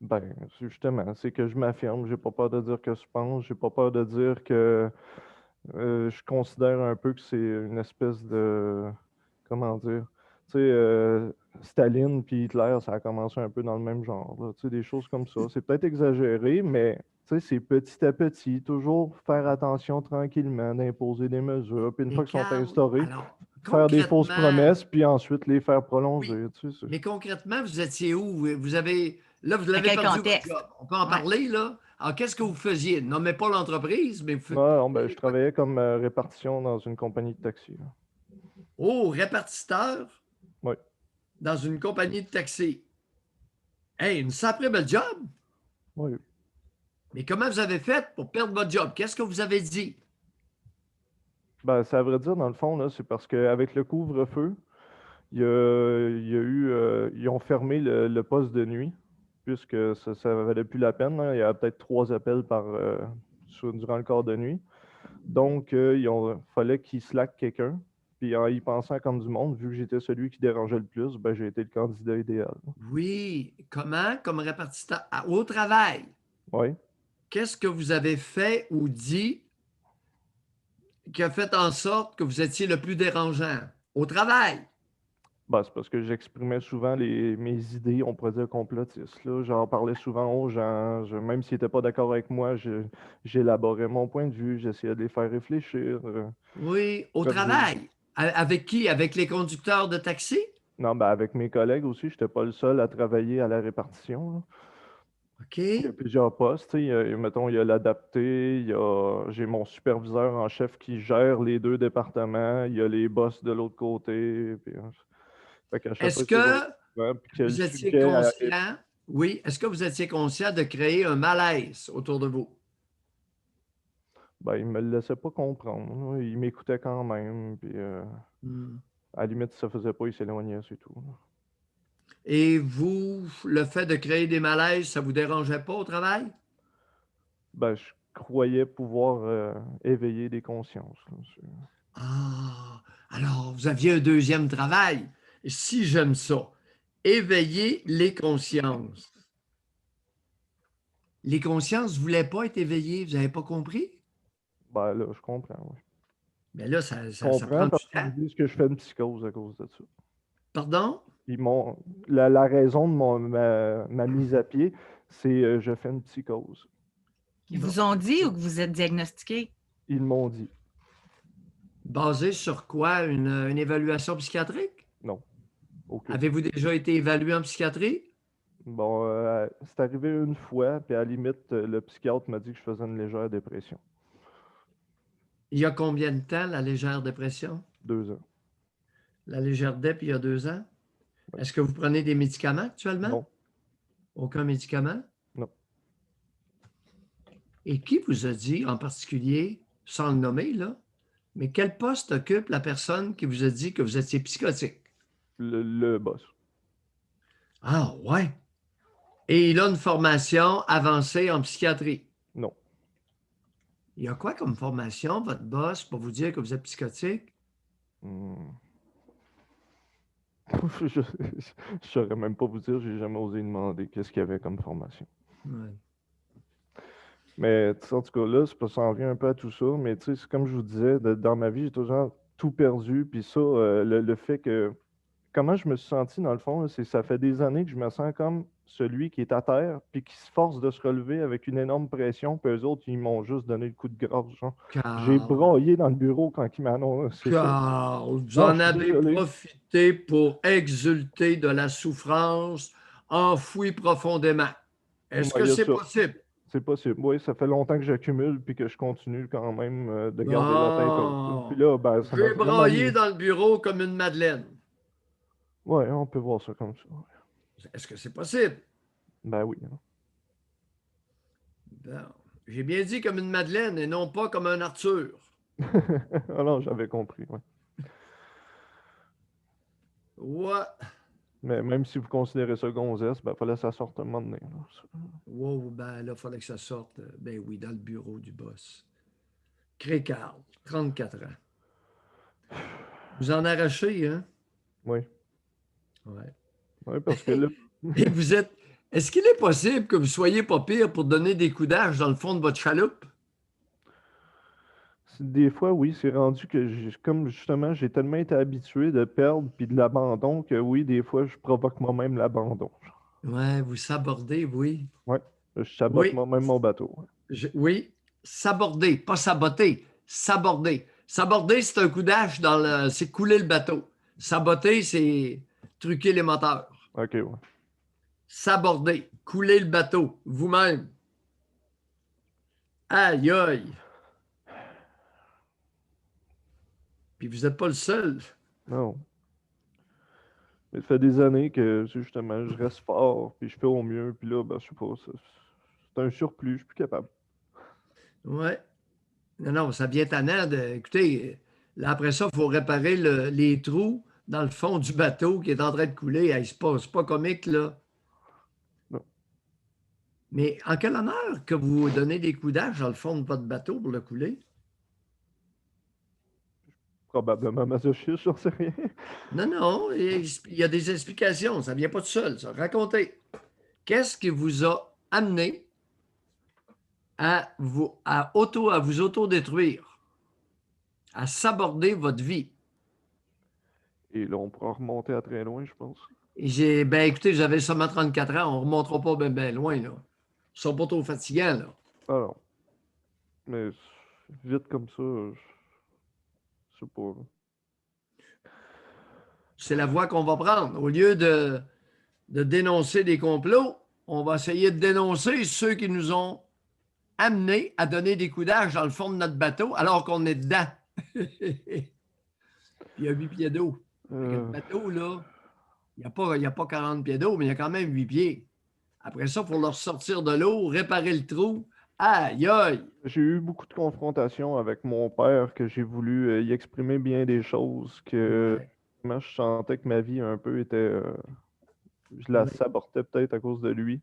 Ben, justement, c'est que je m'affirme, j'ai pas peur de dire que je pense, j'ai pas peur de dire que je considère un peu que c'est une espèce de, comment dire, tu sais, Staline puis Hitler, ça a commencé un peu dans le même genre, là, tu sais, des choses comme ça. C'est peut-être exagéré, mais tu sais, c'est petit à petit, toujours faire attention tranquillement, d'imposer des mesures, puis une Mais fois qu'elles sont Carl, instaurées, alors, faire des fausses concrètement, promesses, puis ensuite les faire oui, prolonger, tu sais. mais concrètement, vous étiez où? Vous avez, là, vous Dans avez quel perdu votre contexte? job. On peut en Ouais. parler, là? Alors, qu'est-ce que vous faisiez? Nommez pas l'entreprise, mais vous Non, non, ben, je faisiez quoi? travaillais comme répartition dans une compagnie de taxi. Là. Oh, répartiteur Oui. dans une compagnie de taxi. Hey, une sacrée belle job! Oui. Mais comment vous avez fait pour perdre votre job? Qu'est-ce que vous avez dit? Ben, ça, à vrai dire, dans le fond, là, c'est parce qu'avec le couvre-feu, il y a eu, ils ont fermé le poste de nuit, puisque ça ne valait plus la peine. Là. Il y a peut-être 3 appels durant le quart de nuit. Donc, fallait qu'ils slackent quelqu'un. Puis en y pensant comme du monde, vu que j'étais celui qui dérangeait le plus, ben, j'ai été le candidat idéal. Oui, comment? Comme répartiteur au travail. Oui. Qu'est-ce que vous avez fait ou dit qui a fait en sorte que vous étiez le plus dérangeant? Au travail. Ben, c'est parce que j'exprimais souvent mes idées, on pourrait dire complotistes. Là. J'en parlais souvent aux gens. Même s'ils n'étaient pas d'accord avec moi, j'élaborais mon point de vue, j'essayais de les faire réfléchir. Oui, au Bref, travail. Avec qui? Avec les conducteurs de taxi? non, ben, avec mes collègues aussi, je n'étais pas le seul à travailler à la répartition. Là. OK. Il y a plusieurs postes. Tu sais, mettons, il y a l'adapté, j'ai mon superviseur en chef qui gère les 2 départements, il y a les boss de l'autre côté. Puis, fait qu'à chaque Est-ce fois, c'est toujours que puis que le vous étiez sujet conscient? Oui, est-ce que vous étiez conscient de créer un malaise autour de vous? ben, il me le laissait pas comprendre. Là. Il m'écoutait quand même. Puis, Hmm. à la limite, si ça faisait pas, il s'éloignait, c'est tout. Là. Et vous, le fait de créer des malaises, ça ne vous dérangeait pas au travail? Ben, je croyais pouvoir éveiller des consciences. Là. Ah, alors vous aviez un deuxième travail. Et si j'aime ça, éveiller les consciences. Les consciences ne voulaient pas être éveillées, vous n'avez pas compris? Ben là, je comprends. Oui. Mais là, Je ça comprends prend du parce qu'ils temps. me disent que je fais une psychose à cause de ça. Pardon? Ils m'ont, la raison de ma mise à pied, c'est je fais une psychose. Ils Bon. vous ont dit ou que vous êtes diagnostiqué? Ils m'ont dit. Basé sur quoi? Une évaluation psychiatrique? Non. Aucune. Avez-vous déjà été évalué en psychiatrie? Bon, c'est arrivé une fois, puis à la limite, le psychiatre m'a dit que je faisais une légère dépression. Il y a combien de temps la légère dépression? 2 ans. La légère dep, il y a 2 ans? Oui. Est-ce que vous prenez des médicaments actuellement? Non. Aucun médicament? Non. Et qui vous a dit en particulier, sans le nommer, là, mais quel poste occupe la personne qui vous a dit que vous étiez psychotique? Le boss. Ah, ouais. Et il a une formation avancée en psychiatrie. Non. Il y a quoi comme formation, votre boss, pour vous dire que vous êtes psychotique? Hmm. Je ne saurais même pas vous dire, j'ai jamais osé demander qu'est-ce qu'il y avait comme formation. Ouais. Mais en tout cas, là, ça en vient un peu à tout ça, mais tu sais, c'est comme je vous disais, dans ma vie, j'ai toujours tout perdu, puis ça, le fait que comment je me suis senti dans le fond, là, c'est ça fait des années que je me sens comme celui qui est à terre, puis qui se force de se relever avec une énorme pression, puis eux autres, ils m'ont juste donné le coup de grâce, genre. J'ai Carl, braillé dans le bureau quand ils m'annoncent, c'est ça. Carl, vous Non, en je suis avez désolé. profité pour exulter de la souffrance enfouie profondément. Est-ce Ouais, que il y a c'est ça. possible? C'est possible. Oui, ça fait longtemps que j'accumule, puis que je continue quand même de garder la tête haute. Puis Bon, là, ben, ça m'a j'ai vraiment braillé mis. dans le bureau comme une madeleine. Ouais, on peut voir ça comme ça. Est-ce que c'est possible? Ben oui. Hein. Bon. J'ai bien dit comme une madeleine et non pas comme un Arthur. Ah non, j'avais compris. Ouais. Ouais. Mais même si vous considérez ça gonzesse, ben, fallait que ça sorte un moment donné. Là. Wow, ben là, il fallait que ça sorte. Ben oui, dans le bureau du boss. Crécarl, 34 ans. Vous en arrachez, hein? Oui. Ouais. Oui, parce que là, Et vous êtes. Est-ce qu'il est possible que vous soyez pas pire pour donner des coups d'âge dans le fond de votre chaloupe? des fois, oui, c'est rendu que, comme justement, j'ai tellement été habitué de perdre puis de l'abandon que oui, des fois, je provoque moi-même l'abandon. Ouais, vous sabordez, oui. Ouais, je sabote Oui, moi-même mon bateau. oui. Saborder, pas saboter. Saborder. Saborder, c'est un coup d'âge dans le. C'est couler le bateau. Saboter, c'est truquer les moteurs. OK, ouais. Saborder, couler le bateau, vous-même. Aïe, aïe. Puis vous n'êtes pas le seul. Non. Mais ça fait des années que, justement, je reste fort, puis je fais au mieux, puis là, ben, je sais pas, c'est un surplus, je suis plus capable. Ouais. Non, non, ça vient tannant de. Écoutez, là, après ça, il faut réparer les trous dans le fond du bateau qui est en train de couler. Hey, c'est pas comique, là. Non. Mais en quel honneur que vous donnez des coups d'âge dans le fond de votre bateau pour le couler? Probablement masochiste, j'en sais rien. Non, non, il y a des explications. Ça ne vient pas tout seul, ça. Racontez. Qu'est-ce qui vous a amené à vous autodétruire, à saborder votre vie? Et là, on pourra remonter à très loin, je pense. Ben écoutez, j'avais seulement 34 ans, on ne remontera pas bien loin, là. Ils sont pas trop fatigants, là. Alors, mais vite comme ça, je sais pas. Là. C'est la voie qu'on va prendre. Au lieu de dénoncer des complots, on va essayer de dénoncer ceux qui nous ont amenés à donner des coups d'âge dans le fond de notre bateau alors qu'on est dedans. Puis il y a 8 pieds d'eau. Le bateau, là, il n'y a pas 40 pieds d'eau, mais il y a quand même 8 pieds. Après ça, il faut leur sortir de l'eau, réparer le trou. Aïe, aïe! J'ai eu beaucoup de confrontations avec mon père, que j'ai voulu y exprimer bien des choses, que Ouais. moi, je sentais que ma vie un peu était... je la Ouais. sabortais peut-être à cause de lui.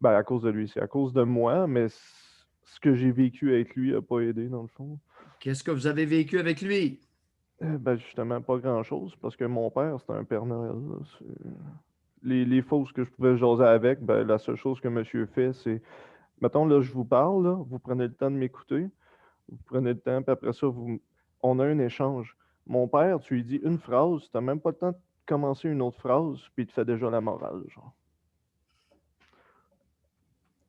Ben, à cause de lui, c'est à cause de moi, mais ce que j'ai vécu avec lui n'a pas aidé, dans le fond. Qu'est-ce que vous avez vécu avec lui? Ben, justement, pas grand-chose, parce que mon père, c'était un Père Noël. Là. Les fausses que je pouvais jaser avec, ben, la seule chose que monsieur fait, c'est... Mettons, là, je vous parle, là, vous prenez le temps de m'écouter, vous prenez le temps, puis après ça, on a un échange. Mon père, tu lui dis une phrase, tu n'as même pas le temps de commencer une autre phrase, puis il te fait déjà la morale, genre.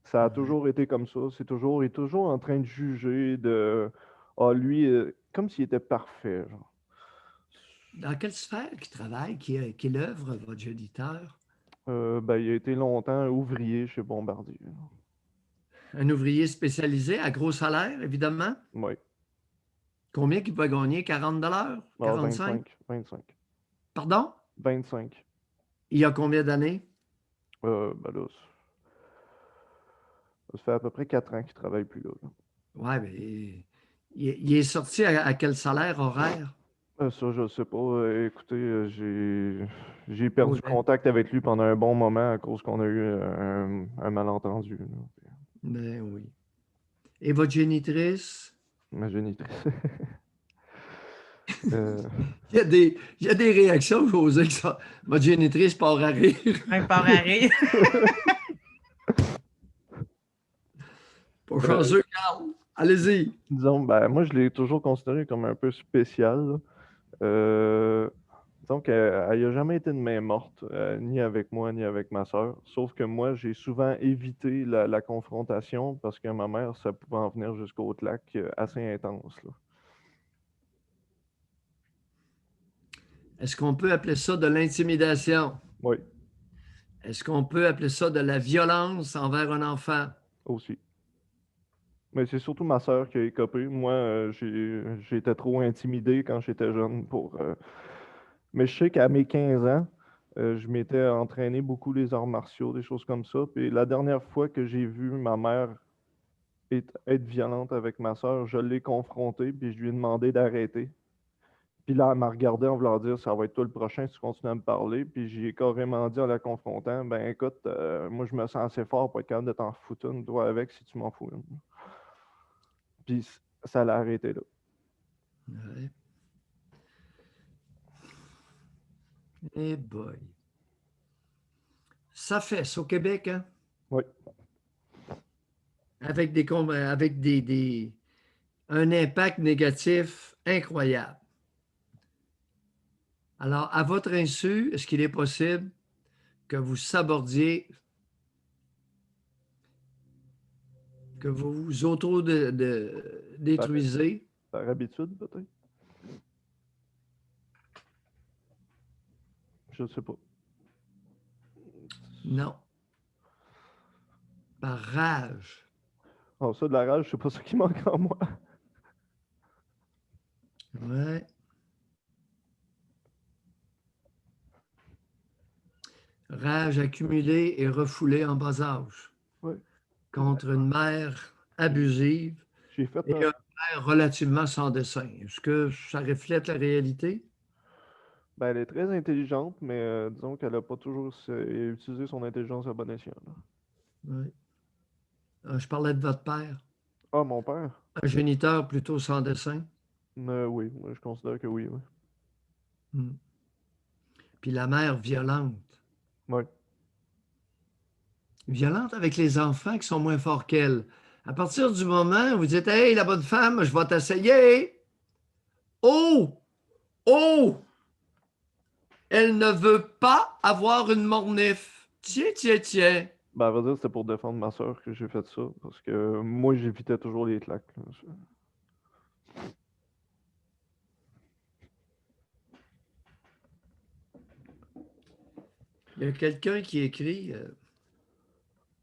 Ça a toujours été comme ça. Il est toujours en train de juger de... Ah, lui, comme s'il était parfait, genre. Dans quelle sphère qu'il travaille, quelle œuvre, votre géniteur? Ben, il a été longtemps ouvrier chez Bombardier. Un ouvrier spécialisé à gros salaire, évidemment. Oui. Combien qu'il peut gagner? 40 $? Ah, 45? 25. Pardon? 25. Il y a combien d'années? Ben là, Ça fait à peu près 4 ans qu'il ne travaille plus là. Ouais, mais il est sorti à quel salaire horaire? Ça, je ne sais pas. Écoutez, j'ai Oh, perdu contact avec lui pendant un bon moment à cause qu'on a eu un malentendu, là. Ben oui. Et votre génitrice? Ma génitrice. Euh, Il y a des réactions, José, que ça, votre génitrice part à rire. Un part à rire. Pas chanceux, Carl. Allez-y. disons, ben, moi, je l'ai toujours considéré comme un peu spécial, là. Disons qu'elle n'a jamais été de main morte, ni avec moi, ni avec ma sœur. Sauf que moi, j'ai souvent évité la confrontation parce que ma mère, ça pouvait en venir jusqu'au lac assez intense, là. Est-ce qu'on peut appeler ça de l'intimidation? Oui, Est-ce qu'on peut appeler ça de la violence envers un enfant? aussi. Mais c'est surtout ma sœur qui a écopé. Moi, j'étais trop intimidé quand j'étais jeune pour. Mais je sais qu'à mes 15 ans, je m'étais entraîné beaucoup les arts martiaux, des choses comme ça. Puis la dernière fois que j'ai vu ma mère être violente avec ma sœur, je l'ai confrontée, puis je lui ai demandé d'arrêter. Puis là, elle m'a regardé en voulant dire, ça va être toi le prochain si tu continues à me parler. Puis j'ai carrément dit en la confrontant, ben écoute, moi je me sens assez fort pour être capable de t'en foutre une, toi avec, si tu m'en fous une. Puis ça l'a arrêté là. Ouais. Eh boy. Ça fesse au Québec, hein? Oui. Avec un impact négatif incroyable. Alors, à votre insu, est-ce qu'il est possible que vous sabordiez, que vous vous auto-détruisez? Par habitude, peut-être? Je sais pas. Non. Par rage. Oh, ça, de la rage, c'est pas ça qui manque en moi. Ouais. Rage accumulée et refoulée en bas âge Oui. contre une mère abusive J'ai fait et un père relativement sans dessein. Est-ce que ça reflète la réalité? Ben, elle est très intelligente, mais disons qu'elle n'a pas toujours utilisé son intelligence à bon escient, là. Oui. Je parlais de votre père. Ah, mon père? Un géniteur plutôt sans dessein. Oui, moi, je considère que oui, oui. Hmm. Puis la mère violente. Oui. Violente avec les enfants qui sont moins forts qu'elle. À partir du moment où vous dites, hey, la bonne femme, je vais t'essayer. Oh! Oh! Elle ne veut pas avoir une mornif. Tiens, tiens, tiens. Ben, à vrai dire, c'était pour défendre ma soeur que j'ai fait ça, parce que moi, j'évitais toujours les claques, là. Il y a quelqu'un qui écrit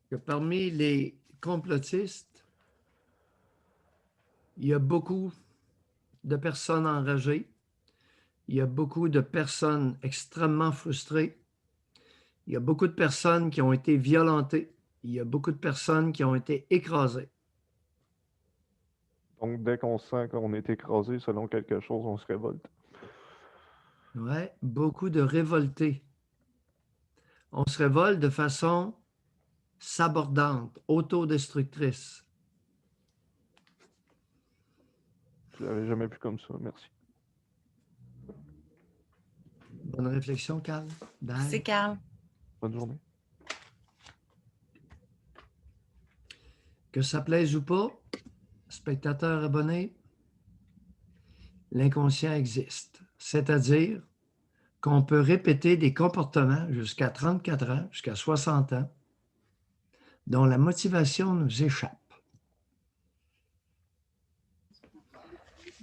que parmi les complotistes, il y a beaucoup de personnes enragées, il y a beaucoup de personnes extrêmement frustrées, il y a beaucoup de personnes qui ont été violentées, il y a beaucoup de personnes qui ont été écrasées. Donc, dès qu'on sent qu'on est écrasé selon quelque chose, on se révolte. Ouais, beaucoup de révoltés. On se révolte de façon sabordante, autodestructrice. Je l'avais jamais vu comme ça, merci. Bonne réflexion, Carl. Bye. C'est Carl. Bonne journée. Que ça plaise ou pas, spectateurs abonnés, l'inconscient existe. C'est-à-dire qu'on peut répéter des comportements jusqu'à 34 ans, jusqu'à 60 ans, dont la motivation nous échappe.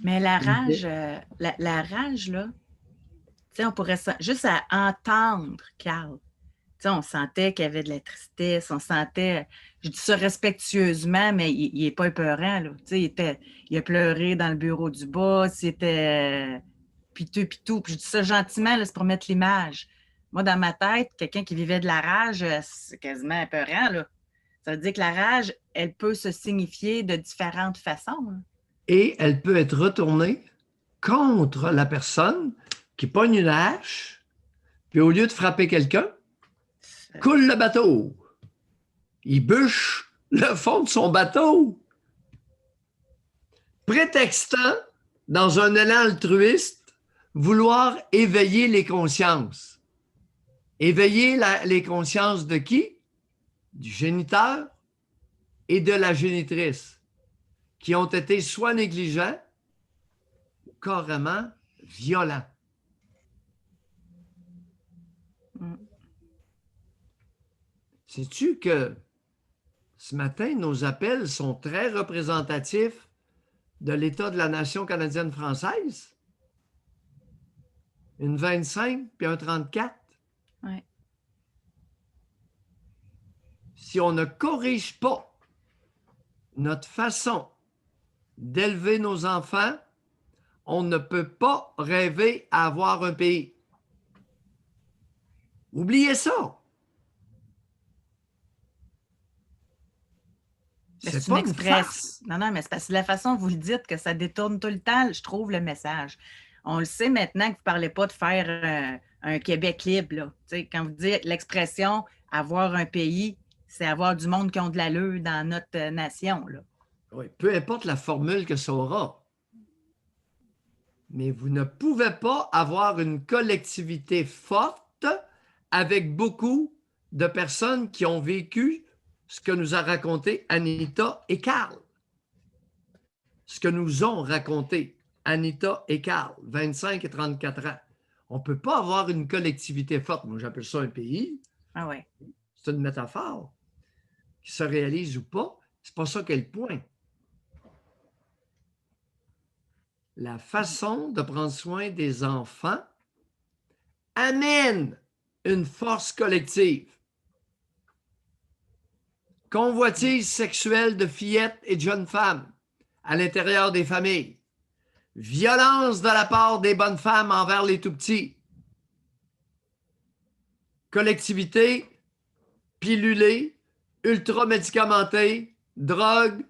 Mais la rage, la rage, là, tu sais, on pourrait juste à entendre Carl. Tu sais, on sentait qu'il y avait de la tristesse, on sentait, je dis ça respectueusement, mais il n'est pas épeurant, là. Tu sais, il a pleuré dans le bureau du boss, c'était piteux, pitou. Puis je dis ça gentiment, là, c'est pour mettre l'image. Moi, dans ma tête, quelqu'un qui vivait de la rage, c'est quasiment épeurant, là. Ça veut dire que la rage, elle peut se signifier de différentes façons, hein. Et elle peut être retournée contre la personne qui pogne une hache, puis au lieu de frapper quelqu'un, coule le bateau. Il bûche le fond de son bateau. Prétextant, dans un élan altruiste, vouloir éveiller les consciences. Éveiller les consciences de qui? Du géniteur et de la génitrice, qui ont été soit négligents ou carrément violents. Sais-tu que ce matin, nos appels sont très représentatifs de l'état de la nation canadienne-française? Une 25 puis un 34. Ouais. Si on ne corrige pas notre façon d'élever nos enfants, on ne peut pas rêver à avoir un pays. Oubliez ça. C'est une expression. Non, mais c'est parce que la façon dont vous le dites que ça détourne tout le temps, je trouve, le message. On le sait maintenant que vous ne parlez pas de faire un Québec libre, là. Tu sais, quand vous dites l'expression « avoir un pays », c'est avoir du monde qui ont de l'allure dans notre nation, là. Oui, peu importe la formule que ça aura. Mais vous ne pouvez pas avoir une collectivité forte avec beaucoup de personnes qui ont vécu ce que nous a raconté Anita et Carl. Ce que nous ont raconté Anita et Carl, 25 et 34 ans. On ne peut pas avoir une collectivité forte. Moi, j'appelle ça un pays. Ah ouais. C'est une métaphore. Qui se réalise ou pas, c'est pas ça qu'est le point. La façon de prendre soin des enfants amène une force collective. Convoitise sexuelle de fillettes et de jeunes femmes à l'intérieur des familles. Violence de la part des bonnes femmes envers les tout-petits. Collectivité pilulée, ultra-médicamentée, drogue,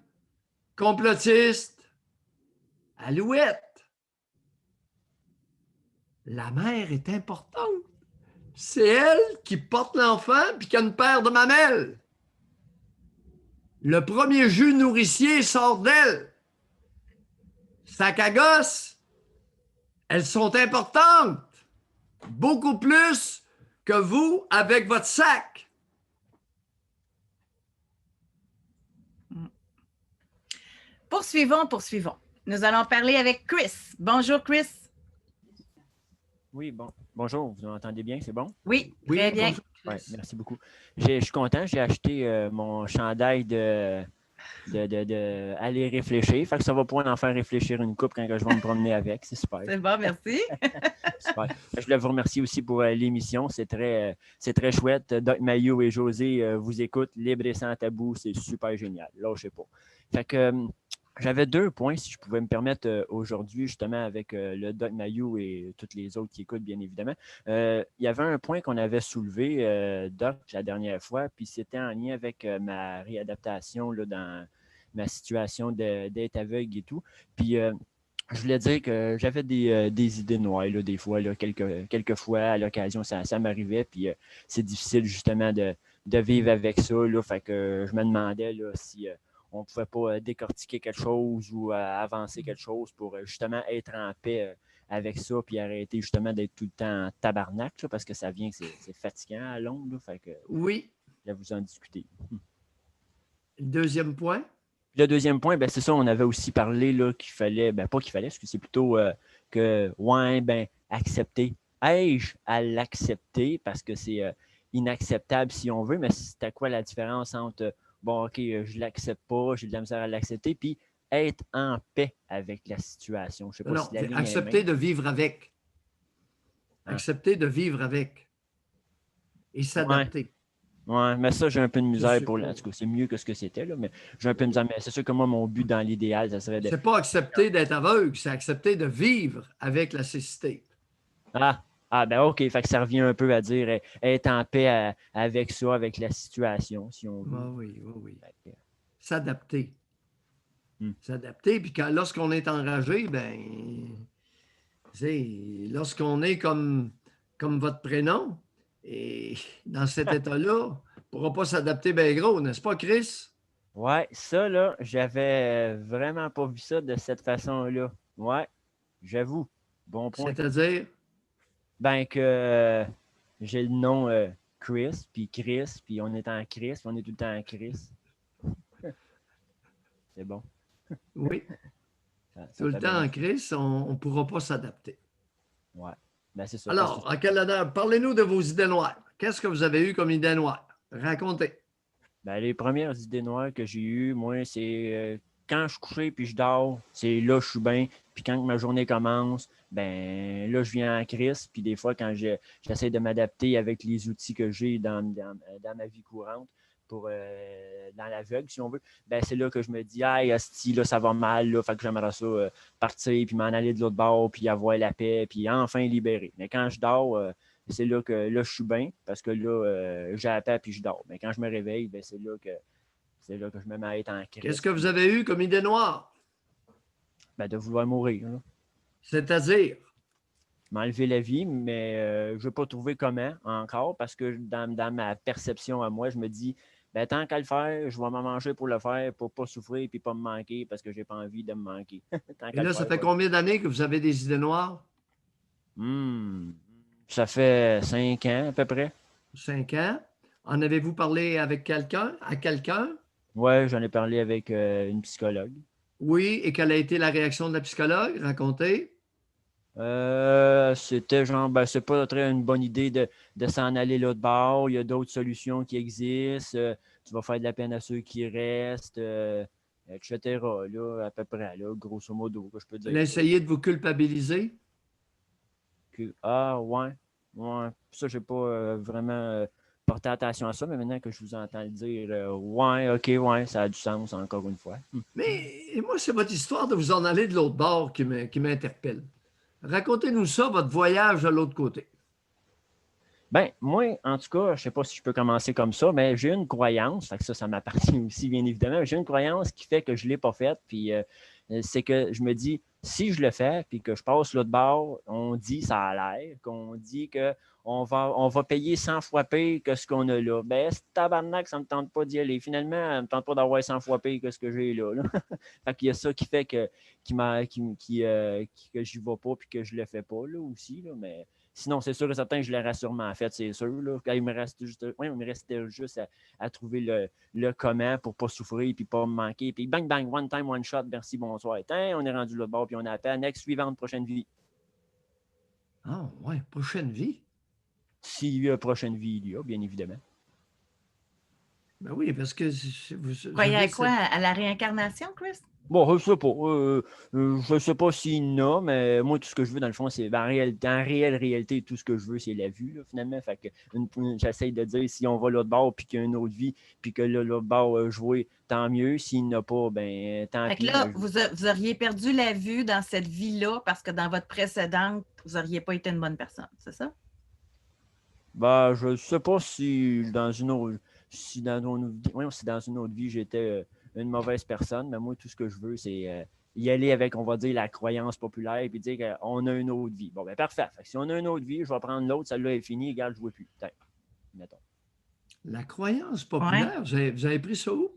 complotiste, alouette. La mère est importante. C'est elle qui porte l'enfant puis qui a une paire de mamelles. Le premier jus nourricier sort d'elle. Sac à gosse, elles sont importantes. Beaucoup plus que vous avec votre sac. Poursuivons. Nous allons parler avec Chris. Bonjour, Chris. Oui, bonjour, vous m'entendez bien, c'est bon? Oui, très bien. Ouais, merci beaucoup. Je suis content, j'ai acheté mon chandail de aller réfléchir. Fait que ça va pouvoir en faire réfléchir une couple quand je vais me promener avec. C'est super. C'est bon, merci. Super. Je voulais vous remercier aussi pour l'émission. C'est très chouette. Doc Mayou et José vous écoutent libre et sans tabou. C'est super génial. Lâchez pas. Fait que j'avais 2 points, si je pouvais me permettre aujourd'hui, justement, avec le Doc Mayou et toutes les autres qui écoutent, bien évidemment. Il y avait un point qu'on avait soulevé, Doc, la dernière fois, puis c'était en lien avec ma réadaptation là, dans ma situation d'être aveugle et tout. Puis je voulais dire que j'avais des idées noires, là, des fois, là, quelques fois, à l'occasion, ça m'arrivait, puis c'est difficile, justement, de vivre avec ça, là, fait que je me demandais là, si on ne pouvait pas décortiquer quelque chose ou avancer quelque chose pour justement être en paix avec ça, puis arrêter justement d'être tout le temps en tabarnak, là, parce que ça vient, c'est fatigant à long, là, fait que oui. Je vais vous en discuter. Deuxième point? Le deuxième point, ben, c'est ça, on avait aussi parlé là, qu'il fallait, ben, pas qu'il fallait, parce que c'est plutôt que, ouais, ben, accepter. Ai-je à l'accepter? Parce que c'est inacceptable si on veut, mais c'est à quoi la différence entre bon, OK, je ne l'accepte pas, j'ai de la misère à l'accepter, puis être en paix avec la situation. Je sais pas non, si la ligne accepter de vivre avec. Accepter de vivre avec. Et s'adapter. Ouais, mais ça, j'ai un peu de misère pour là. En tout cas, c'est mieux que ce que c'était, là, mais j'ai un peu de misère. Mais c'est sûr que moi, mon but dans l'idéal, ça serait de. C'est pas accepter d'être aveugle, c'est accepter de vivre avec la cécité. Ah, Ah, ben OK, fait que ça revient un peu à dire être en paix avec ça, avec la situation, si on veut. Ah oui, oui, oui. Fait que, S'adapter. Hmm. S'adapter. Puis lorsqu'on est enragé, ben, lorsqu'on est comme votre prénom, et dans cet état-là, on ne pourra pas s'adapter bien gros, n'est-ce pas, Chris? ouais, ça, là, j'avais vraiment pas vu ça de cette façon-là. Ouais, j'avoue. Bon point. C'est-à-dire, Ben que j'ai le nom Chris, puis on est en Chris, puis on est tout le temps en Chris. C'est bon. oui, Ça tout le fait temps bien. en Chris, on ne pourra pas s'adapter. Ouais. Ben c'est ça. Alors, en Canada, parlez-nous de vos idées noires. Qu'est-ce que vous avez eu comme idée noire? Racontez. Ben, les premières idées noires que j'ai eues, moi, c'est quand je suis couché puis je dors, c'est là je suis bien. Puis quand ma journée commence, ben là, je viens en crise. Puis des fois, quand j'essaie de m'adapter avec les outils que j'ai dans ma vie courante, pour dans l'aveugle, si on veut, ben c'est là que je me dis, ah, asti, là, ça va mal, là, fait que j'aimerais ça partir, puis m'en aller de l'autre bord, puis avoir la paix, puis enfin libérer. Mais quand je dors, c'est là que là, je suis bien, parce que là, j'ai la paix, puis je dors. Mais quand je me réveille, ben, c'est là que je me mets à être en Qu'est-ce crise, que vous avez eu comme idée noire? ben, de vouloir mourir, là. C'est-à-dire, M'enlever la vie, mais je ne veux pas trouver comment encore, parce que dans ma perception à moi, je me dis, ben, tant qu'à le faire, je vais m'en manger pour le faire, pour ne pas souffrir et pas me manquer, parce que je n'ai pas envie de me manquer. Tant et qu'à le là, ça faire, fait combien d'années que vous avez des idées noires? Hmm. Ça fait 5 ans à peu près. 5 ans. En avez-vous parlé avec quelqu'un, à quelqu'un? Ouais, j'en ai parlé avec une psychologue. Oui, et quelle a été la réaction de la psychologue? Racontez. C'était genre, ben, c'est pas très une bonne idée de s'en aller l'autre bord. Il y a d'autres solutions qui existent. Tu vas faire de la peine à ceux qui restent, etc. Là, à peu près, là, grosso modo, que je peux Elle dire. a Là. essayé de vous culpabiliser? Ah, ouais, ouais. Ça, j'ai pas vraiment porté attention à ça, mais maintenant que je vous entends le dire, ouais, ok, ouais, ça a du sens, encore une fois. Mais moi, c'est votre histoire de vous en aller de l'autre bord qui m'interpelle. Racontez-nous ça, votre voyage de l'autre côté. Ben, moi, en tout cas, je ne sais pas si je peux commencer comme ça, mais j'ai une croyance, fait que ça m'appartient aussi, bien évidemment. J'ai une croyance qui fait que je ne l'ai pas faite, puis c'est que je me dis, si je le fais, puis que je passe l'autre bord, on dit, ça a l'air, qu'on dit qu'on va payer 100 fois pire que ce qu'on a là. Ben, c'est tabarnak, ça ne me tente pas d'y aller. Finalement, ça ne me tente pas d'avoir 100 fois pire que ce que j'ai là. Fait qu'il y a ça qui fait que, que je n'y vais pas, puis que je ne le fais pas, là, aussi, là, mais... Sinon, c'est sûr et certain que je l'aurais sûrement fait, c'est sûr. Là. Il me restait juste à trouver le comment pour ne pas souffrir et pas me manquer. Puis bang, bang, one time, one shot, merci, bonsoir. On est rendu là bord puis on a appelé. Next, suivante, prochaine vie. Ah, ouais, prochaine vie. S'il y a prochaine vie, il y a, bien évidemment. Ben oui, parce que vous Croyez avez à quoi? cette... À la réincarnation, Chris? Bon, je sais pas. Je sais pas s'il y en a, mais moi, tout ce que je veux, dans le fond, c'est en réelle réalité, tout ce que je veux, c'est la vue, là, finalement. Fait que j'essaie de dire si on va l'autre bord puis qu'il y a une autre vie, puis que là, l'autre bord jouer, tant mieux. S'il n'y en a pas, ben tant Fait que pis. là, Ben, vous auriez perdu la vue dans cette vie-là parce que dans votre précédente, vous n'auriez pas été une bonne personne, c'est ça? ben, je sais pas si dans une autre, si dans une autre vie, si dans une autre vie, j'étais une mauvaise personne, mais moi, tout ce que je veux, c'est y aller avec, on va dire, la croyance populaire et puis dire qu'on a une autre vie. Bon, ben parfait. Fait que si on a une autre vie, je vais prendre l'autre, celle-là est finie, regarde, je ne vois plus. Tiens, mettons. La croyance Ouais. populaire, vous avez pris ça où?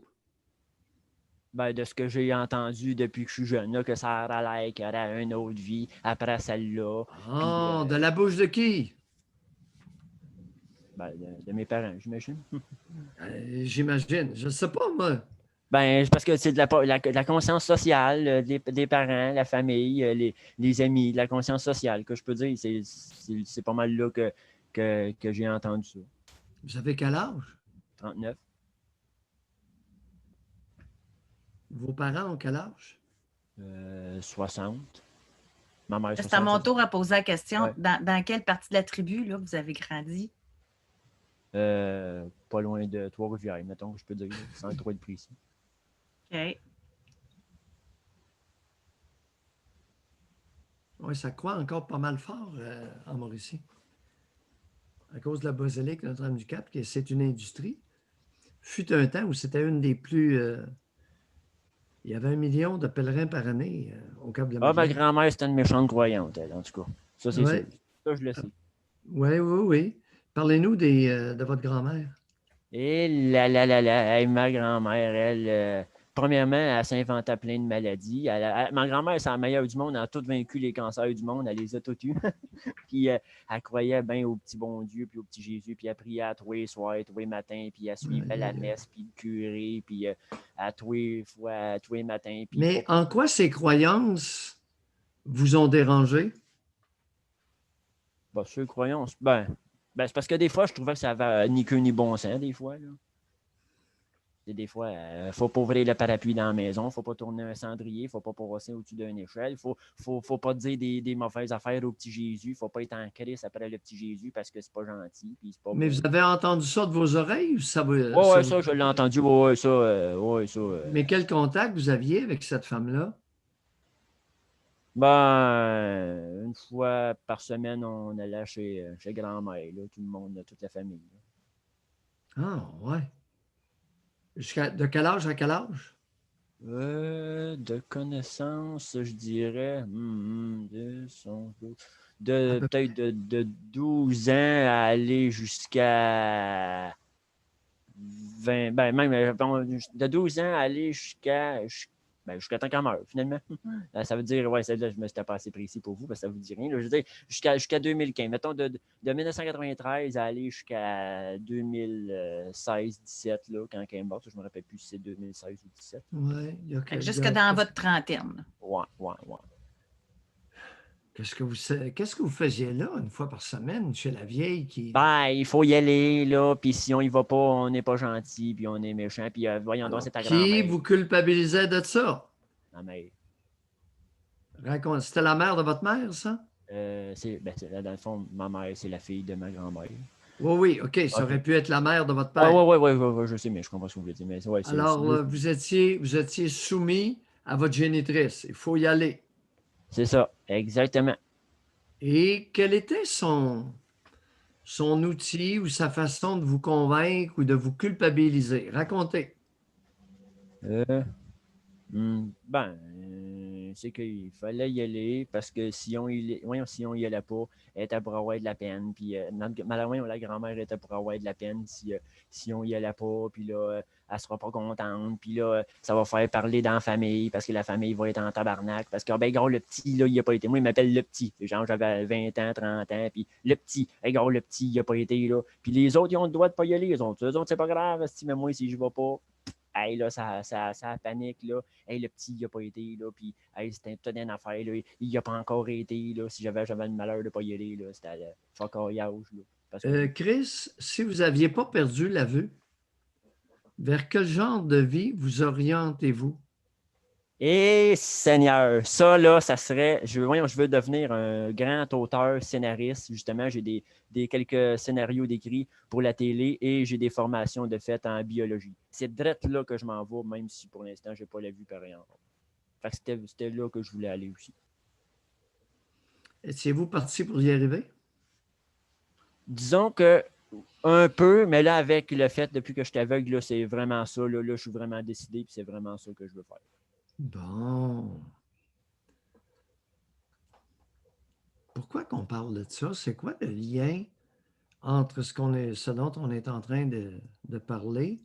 Ben, de ce que j'ai entendu depuis que je suis jeune, là, que ça aurait l'air qu'il y aurait une autre vie après celle-là. Puis, Ah, de la bouche de qui? ben, de mes parents, j'imagine. J'imagine. Je ne sais pas, moi. Ben, parce que c'est de la conscience sociale, des parents, la famille, les amis, de la conscience sociale, que je peux dire. C'est pas mal là que j'ai entendu ça. Vous avez quel âge? 39. Vos parents ont quel âge? 60. Ma mère, C'est à 60. mon tour à poser la question. Ouais. Dans quelle partie de la tribu là, vous avez grandi? Pas loin de Trois-Rivières, mettons, que je peux dire, sans trop être précis. OK. Oui, ça croit encore pas mal fort en Mauricie. à cause de la basilique Notre-Dame-du-Cap, que c'est une industrie. Fut un temps où c'était une des plus... il y avait 1 million de pèlerins par année au Cap de la Ah, ma Madeleine. grand-mère, c'était une méchante croyante, elle, en tout cas. Ça, c'est Ouais. sûr. Ça, je le sais. Oui, oui, oui. Parlez-nous de votre grand-mère. Et là, hey, ma grand-mère, elle, premièrement, elle s'inventait plein de maladies. Ma grand-mère, c'est la meilleure du monde, elle a tout vaincu les cancers du monde, elle les a tous tués. Puis elle croyait bien au petit bon Dieu, puis au petit Jésus, puis elle priait à tous les soirs, tous les matins, puis elle suivait la messe, puis le curé, puis à tous les fois, tous les matins. Puis Mais en quoi ces croyances vous ont dérangé? bah, sur les croyances, c'est parce que des fois, je trouvais que ça avait ni queue ni bon sens, des fois, là. Des fois, il ne faut pas ouvrir le parapluie dans la maison, il ne faut pas tourner un cendrier, il ne faut pas passer au-dessus d'une échelle, il ne faut pas dire des mauvaises affaires au petit Jésus, il ne faut pas être en crise après le petit Jésus parce que c'est pas gentil. Puis c'est pas Mais bon. vous avez entendu ça de vos oreilles ou ça Oui, ça, je l'ai entendu. Ça. Mais quel contact vous aviez avec cette femme-là? Une fois par semaine, on allait chez grand-mère, là, tout le monde, toute la famille. Là. Ah, ouais. De quel âge à quel âge? De connaissance, je dirais, peut-être de 12 ans à aller jusqu'à 20, même de 12 ans à aller jusqu'à temps qu'elle meure, finalement. Ça veut dire, ouais, celle-là, je me suis pas assez précis pour vous, parce que ça ne vous dit rien. Là. Je veux dire, jusqu'à 2015. Mettons, de 1993 à aller jusqu'à 2016-17, là, quand elle est morte. Je ne me rappelle plus si c'est 2016 ou 2017. Oui. Jusque dans votre trentaine. Ouais. Qu'est-ce que vous faisiez là une fois par semaine chez la vieille qui... Il faut y aller, là, puis si on y va pas, on n'est pas gentil, puis on est méchant, puis voyons donc, c'est ta grand-mère. Qui vous culpabilisait de ça? Ma mère. Raconte. C'était la mère de votre mère, ça? Dans le fond, ma mère, c'est la fille de ma grand-mère. Oui, OK. Ça aurait pu être la mère de votre père. Oui, je sais, mais je comprends ce que vous voulez dire. Mais, alors, vous étiez soumis à votre génitrice. Il faut y aller. C'est ça, exactement. Et quel était son outil ou sa façon de vous convaincre ou de vous culpabiliser? Racontez. C'est qu'il fallait y aller parce que si on y allait pas, elle était pour avoir de la peine. Puis malheureusement, la grand-mère était pour avoir de la peine si on y allait pas. Puis là, elle sera pas contente. Puis là, ça va faire parler dans la famille parce que la famille va être en tabarnak. Parce que, gros, le petit, là, il n'a pas été. Moi, il m'appelle le petit. Genre, j'avais 20 ans, 30 ans. Puis le petit, gros, le petit, il n'a pas été là. Puis les autres, ils ont le droit de pas y aller. Eux autres, c'est pas grave. Mais moi, si je ne vais pas. Hey, là, ça panique, là. Hey, le petit, il n'a pas été, là. Puis, hey, c'était peut-être une affaire, là. Il n'a pas encore été, là. Si j'avais le malheur de ne pas y aller, là, c'était le focaillage, là. Parce que... Chris, si vous n'aviez pas perdu la vue, vers quel genre de vie vous orientez-vous? Eh, Seigneur, ça, là, ça serait... Je veux devenir un grand auteur, scénariste. Justement, j'ai quelques scénarios d'écrits pour la télé et j'ai des formations de fait en biologie. C'est direct là que je m'en vais, même si pour l'instant, je n'ai pas la vue pareil encore. Fait que c'était là que je voulais aller aussi. Étiez-vous parti pour y arriver? Disons que un peu, mais là, avec le fait, depuis que je suis aveugle, là, c'est vraiment ça. Là, je suis vraiment décidé, puis c'est vraiment ça que je veux faire. Bon. Pourquoi qu'on parle de ça? C'est quoi le lien entre ce dont on est en train de parler?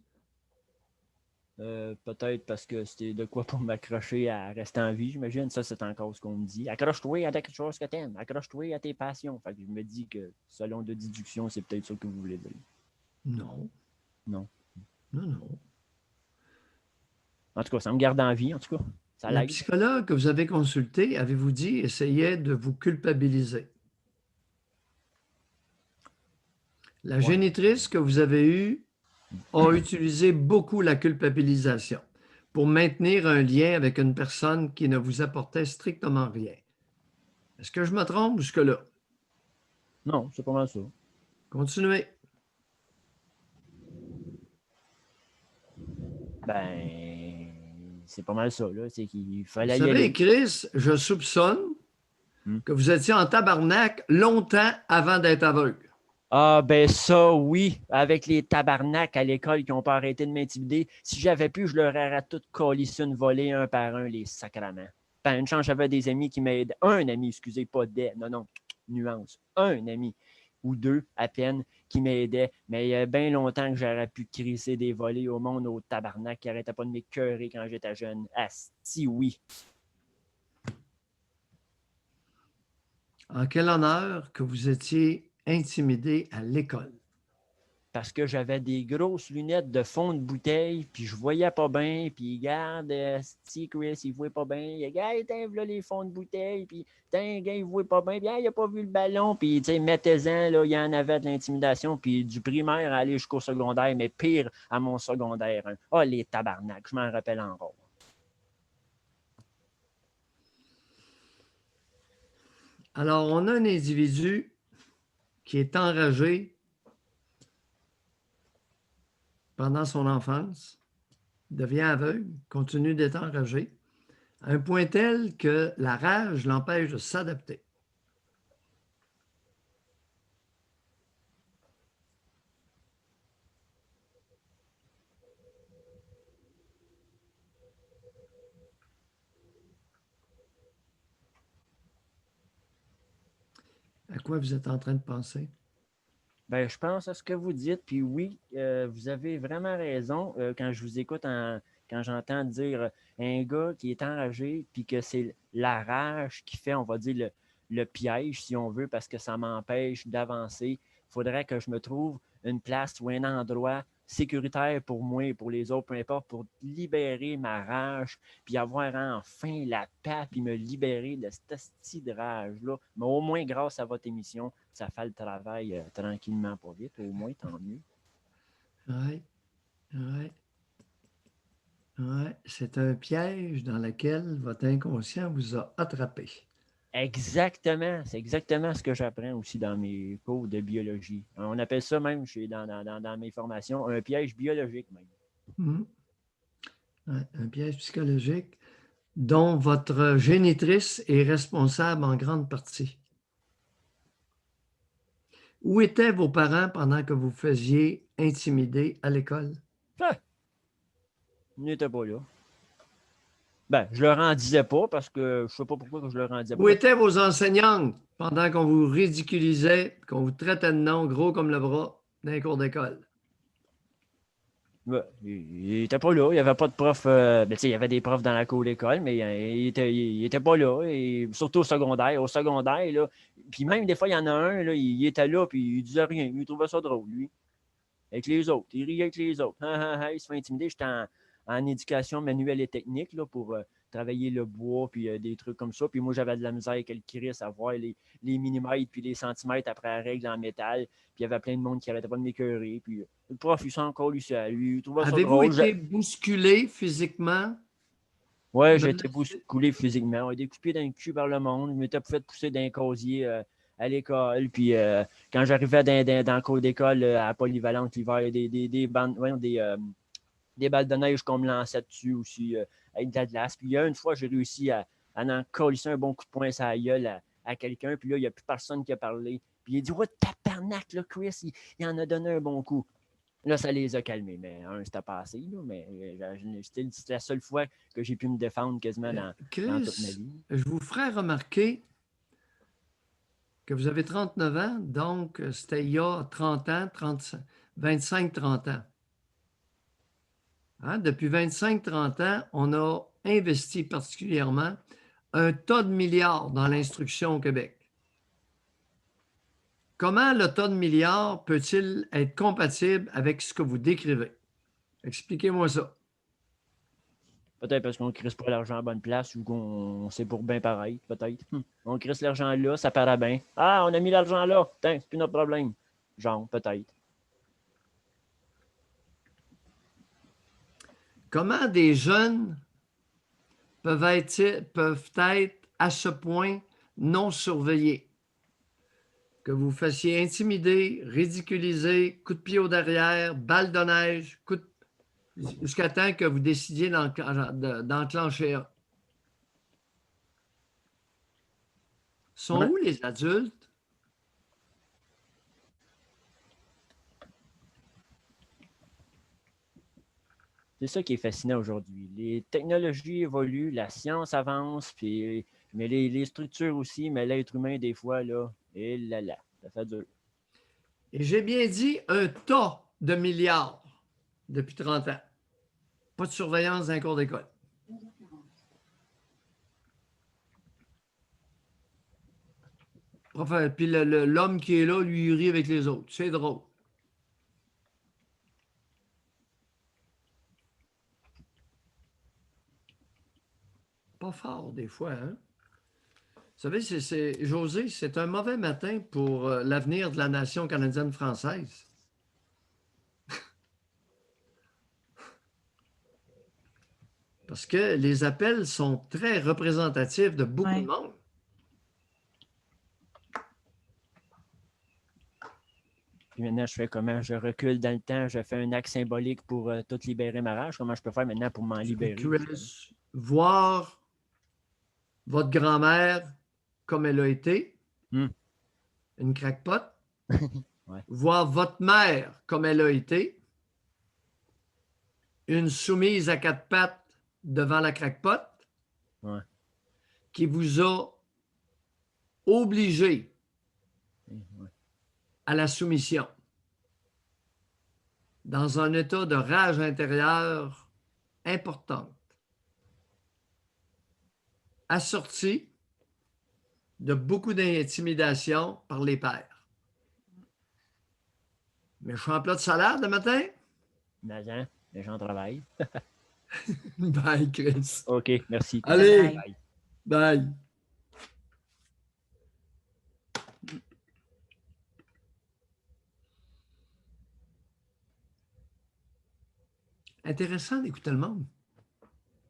Peut-être parce que c'était de quoi pour m'accrocher à rester en vie, j'imagine. Ça, c'est encore ce qu'on me dit. Accroche-toi à quelque chose que t'aimes. Accroche-toi à tes passions. Fait que je me dis que, selon de déduction, c'est peut-être ça que vous voulez dire. Non. Non. Non. En tout cas, ça me garde en vie, en tout cas. Ça La l'aide. psychologue que vous avez consultée, avez-vous dit, essayait de vous culpabiliser? La génitrice que vous avez eue a utilisé beaucoup la culpabilisation pour maintenir un lien avec une personne qui ne vous apportait strictement rien. Est-ce que je me trompe jusque-là? Non, c'est pas mal ça. Continuez. C'est pas mal ça, là. C'est qu'il fallait Vous y savez, aller. Chris, je soupçonne que vous étiez en tabarnak longtemps avant d'être aveugle. Ah, ben ça, oui, avec les tabarnaks à l'école qui n'ont pas arrêté de m'intimider. Si j'avais pu, je leur aurais tout collissé une volée un par un, les sacraments. Ben, une chance, j'avais des amis qui m'aidaient. Un ami, excusez, pas des. Non, non, nuance. Un ami ou deux à peine qui m'aidaient. Mais il y a bien longtemps que j'aurais pu crisser des volées au monde au tabarnak qui n'arrêtait pas de m'écœurer quand j'étais jeune. Asti, oui. En quel honneur que vous étiez intimidé à l'école? Parce que j'avais des grosses lunettes de fond de bouteille, puis je voyais pas bien, puis regarde, si Chris, il voit pas bien, il regarde, là, les fonds de bouteille, puis gars, il voit pas bien, puis il a pas vu le ballon, puis tu sais, mettez-en, là, il y en avait de l'intimidation, puis du primaire à aller jusqu'au secondaire, mais pire à mon secondaire. Hein. Ah, les tabarnaks, je m'en rappelle encore. Alors, on a un individu qui est enragé pendant son enfance, devient aveugle, continue d'être enragé, à un point tel que la rage l'empêche de s'adapter. À quoi vous êtes en train de penser? Ben, je pense à ce que vous dites, puis oui, vous avez vraiment raison. Quand je vous écoute, quand j'entends dire un gars qui est enragé, puis que c'est la rage qui fait, on va dire, le piège, si on veut, parce que ça m'empêche d'avancer, il faudrait que je me trouve une place ou un endroit sécuritaire pour moi et pour les autres, peu importe, pour libérer ma rage, puis avoir enfin la paix, puis me libérer de cette hostie de rage-là. Mais au moins, grâce à votre émission, ça fait le travail tranquillement, pas vite. Au moins, tant mieux. Oui, oui, oui. C'est un piège dans lequel votre inconscient vous a attrapé. Exactement. C'est exactement ce que j'apprends aussi dans mes cours de biologie. On appelle ça même, dans mes formations, un piège biologique même. Mmh. Ouais, un piège psychologique dont votre génitrice est responsable en grande partie. Où étaient vos parents pendant que vous faisiez intimider à l'école? Ah, ils n'étaient pas là. Ben, je leur en disais pas parce que je sais pas pourquoi je leur en disais pas. Où étaient vos enseignantes pendant qu'on vous ridiculisait, qu'on vous traitait de nom gros comme le bras dans les cours d'école? Ben, il n'était pas là. Il n'y avait pas de prof. Ben, il y avait des profs dans la cour d'école, mais il était pas là. Et surtout au secondaire. Au secondaire, là, puis même des fois, il y en a un, là, il était là, puis il disait rien. Il trouvait ça drôle, lui. Avec les autres. Il riait avec les autres. Il se fait intimider. J'étais en éducation manuelle et technique là, pour travailler le bois, puis des trucs comme ça. Puis moi, j'avais de la misère avec le Chris à voir les millimètres puis les centimètres après la règle en métal. Puis il y avait plein de monde qui n'arrêtait pas de m'écœurer. Puis le prof, il s'en encore, lui, il trouvait ça Avez-vous drôle. été bousculé physiquement? Ouais, j'ai été bousculé physiquement. Ouais, découpé d'un cul par le monde. Je m'étais fait pousser d'un casier à l'école. Puis quand j'arrivais dans le cours d'école à Polyvalente l'hiver, il y a des bandes, des balles de neige qu'on me lançait dessus aussi avec de la glace. Puis il y a une fois, j'ai réussi à en coller un bon coup de poing sur la gueule à quelqu'un. Puis là, il n'y a plus personne qui a parlé. Puis il a dit: Ouais, tabarnak, là, Chris, il en a donné un bon coup. Là, ça les a calmés. Mais c'était passé, là, mais c'était la seule fois que j'ai pu me défendre quasiment dans toute ma Chris, vie. je vous ferai remarquer que vous avez 39 ans, donc c'était il y a 30 ans, 25-30 ans. Hein? Depuis 25-30 ans, on a investi particulièrement un tas de milliards dans l'instruction au Québec. Comment le tas de milliards peut-il être compatible avec ce que vous décrivez? Expliquez-moi ça. Peut-être parce qu'on ne crisse pas l'argent à bonne place ou qu'on c'est pour bien pareil, peut-être. On crisse l'argent là, ça paraît bien. Ah, on a mis l'argent là, c'est plus notre problème. Genre, peut-être. Comment des jeunes peuvent être à ce point non surveillés? Que vous fassiez intimider, ridiculiser, coup de pied au derrière, balle de neige, jusqu'à temps que vous décidiez d'enclencher un. Sont Ouais. où les adultes C'est ça qui est fascinant aujourd'hui. Les technologies évoluent, la science avance, mais les structures aussi, mais l'être humain, des fois, là, et là, ça fait dur. Et j'ai bien dit un tas de milliards depuis 30 ans. Pas de surveillance dans les cours d'école. Puis l'homme qui est là, lui, il rit avec les autres. C'est drôle. Pas fort, des fois, hein? Vous savez, José, c'est un mauvais matin pour l'avenir de la nation canadienne-française. Parce que les appels sont très représentatifs de beaucoup de monde. Puis maintenant, je fais comment? Je recule dans le temps, je fais un acte symbolique pour tout libérer ma rage. Comment je peux faire maintenant pour m'en libérer? Voir votre grand-mère comme elle a été, une crackpot. Ouais. Voir votre mère comme elle a été, une soumise à quatre pattes devant la crackpot, qui vous a obligé à la soumission dans un état de rage intérieure importante, assorti de beaucoup d'intimidation par les pères. Méchant plat de salade le matin? Mais j'en travaille. Bye, Chris. OK, merci. Allez, bye. Intéressant d'écouter le monde.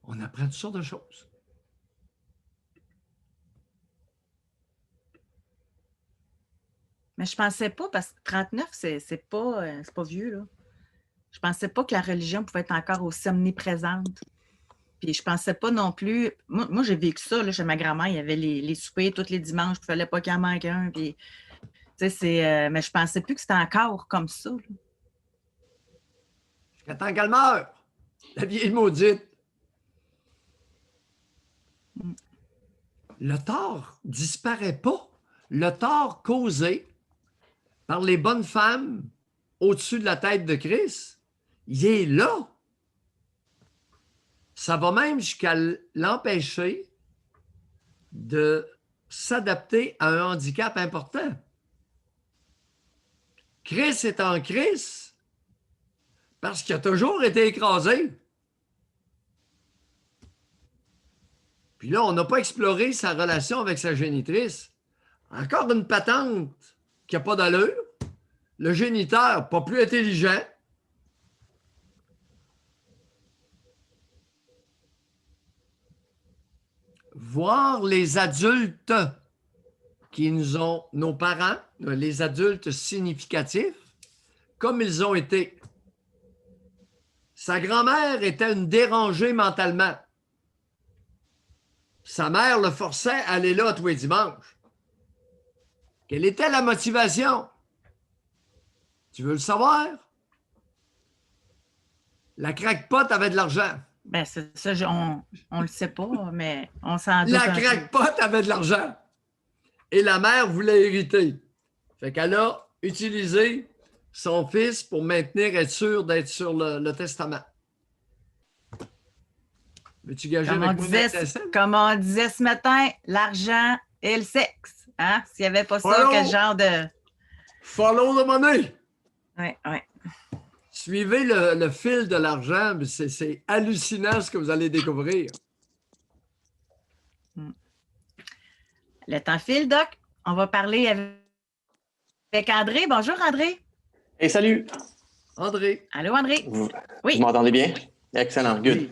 On apprend toutes sortes de choses. Mais je pensais pas, parce que 39, c'est pas vieux, là. Je pensais pas que la religion pouvait être encore aussi omniprésente. Puis je pensais pas non plus... Moi j'ai vécu ça, là, chez ma grand-mère, il y avait les soupers tous les dimanches, il fallait pas qu'il en manque un. Puis, mais je pensais plus que c'était encore comme ça. Jusqu'à temps qu'elle meure, la vieille maudite. Le tort disparaît pas. Le tort causé par les bonnes femmes au-dessus de la tête de Christ, il est là. Ça va même jusqu'à l'empêcher de s'adapter à un handicap important. Christ est en Christ parce qu'il a toujours été écrasé. Puis là, on n'a pas exploré sa relation avec sa génitrice. Encore une patente qui n'a pas d'allure. Le géniteur, pas plus intelligent. Voir les adultes qui nous ont, nos parents, les adultes significatifs, comme ils ont été. Sa grand-mère était une dérangée mentalement. Sa mère le forçait à aller là tous les dimanches. Quelle était la motivation? Tu veux le savoir? La crackpot avait de l'argent. Ben, c'est ça, on le sait pas, mais on s'en doute. La crackpot avait de l'argent. Et la mère voulait hériter. Fait qu'elle a utilisé son fils pour être sûr d'être sur le testament. Veux-tu gager avec moi? Comme on disait ce matin, l'argent et le sexe. Hein? S'il n'y avait pas ça, quel genre de... Follow the money! Oui. Suivez le fil de l'argent, c'est hallucinant ce que vous allez découvrir. Le temps file, Doc. On va parler avec André. Bonjour, André. Hey, salut. André. Allô, André. Oui. Vous m'entendez bien? Excellent, good. Oui.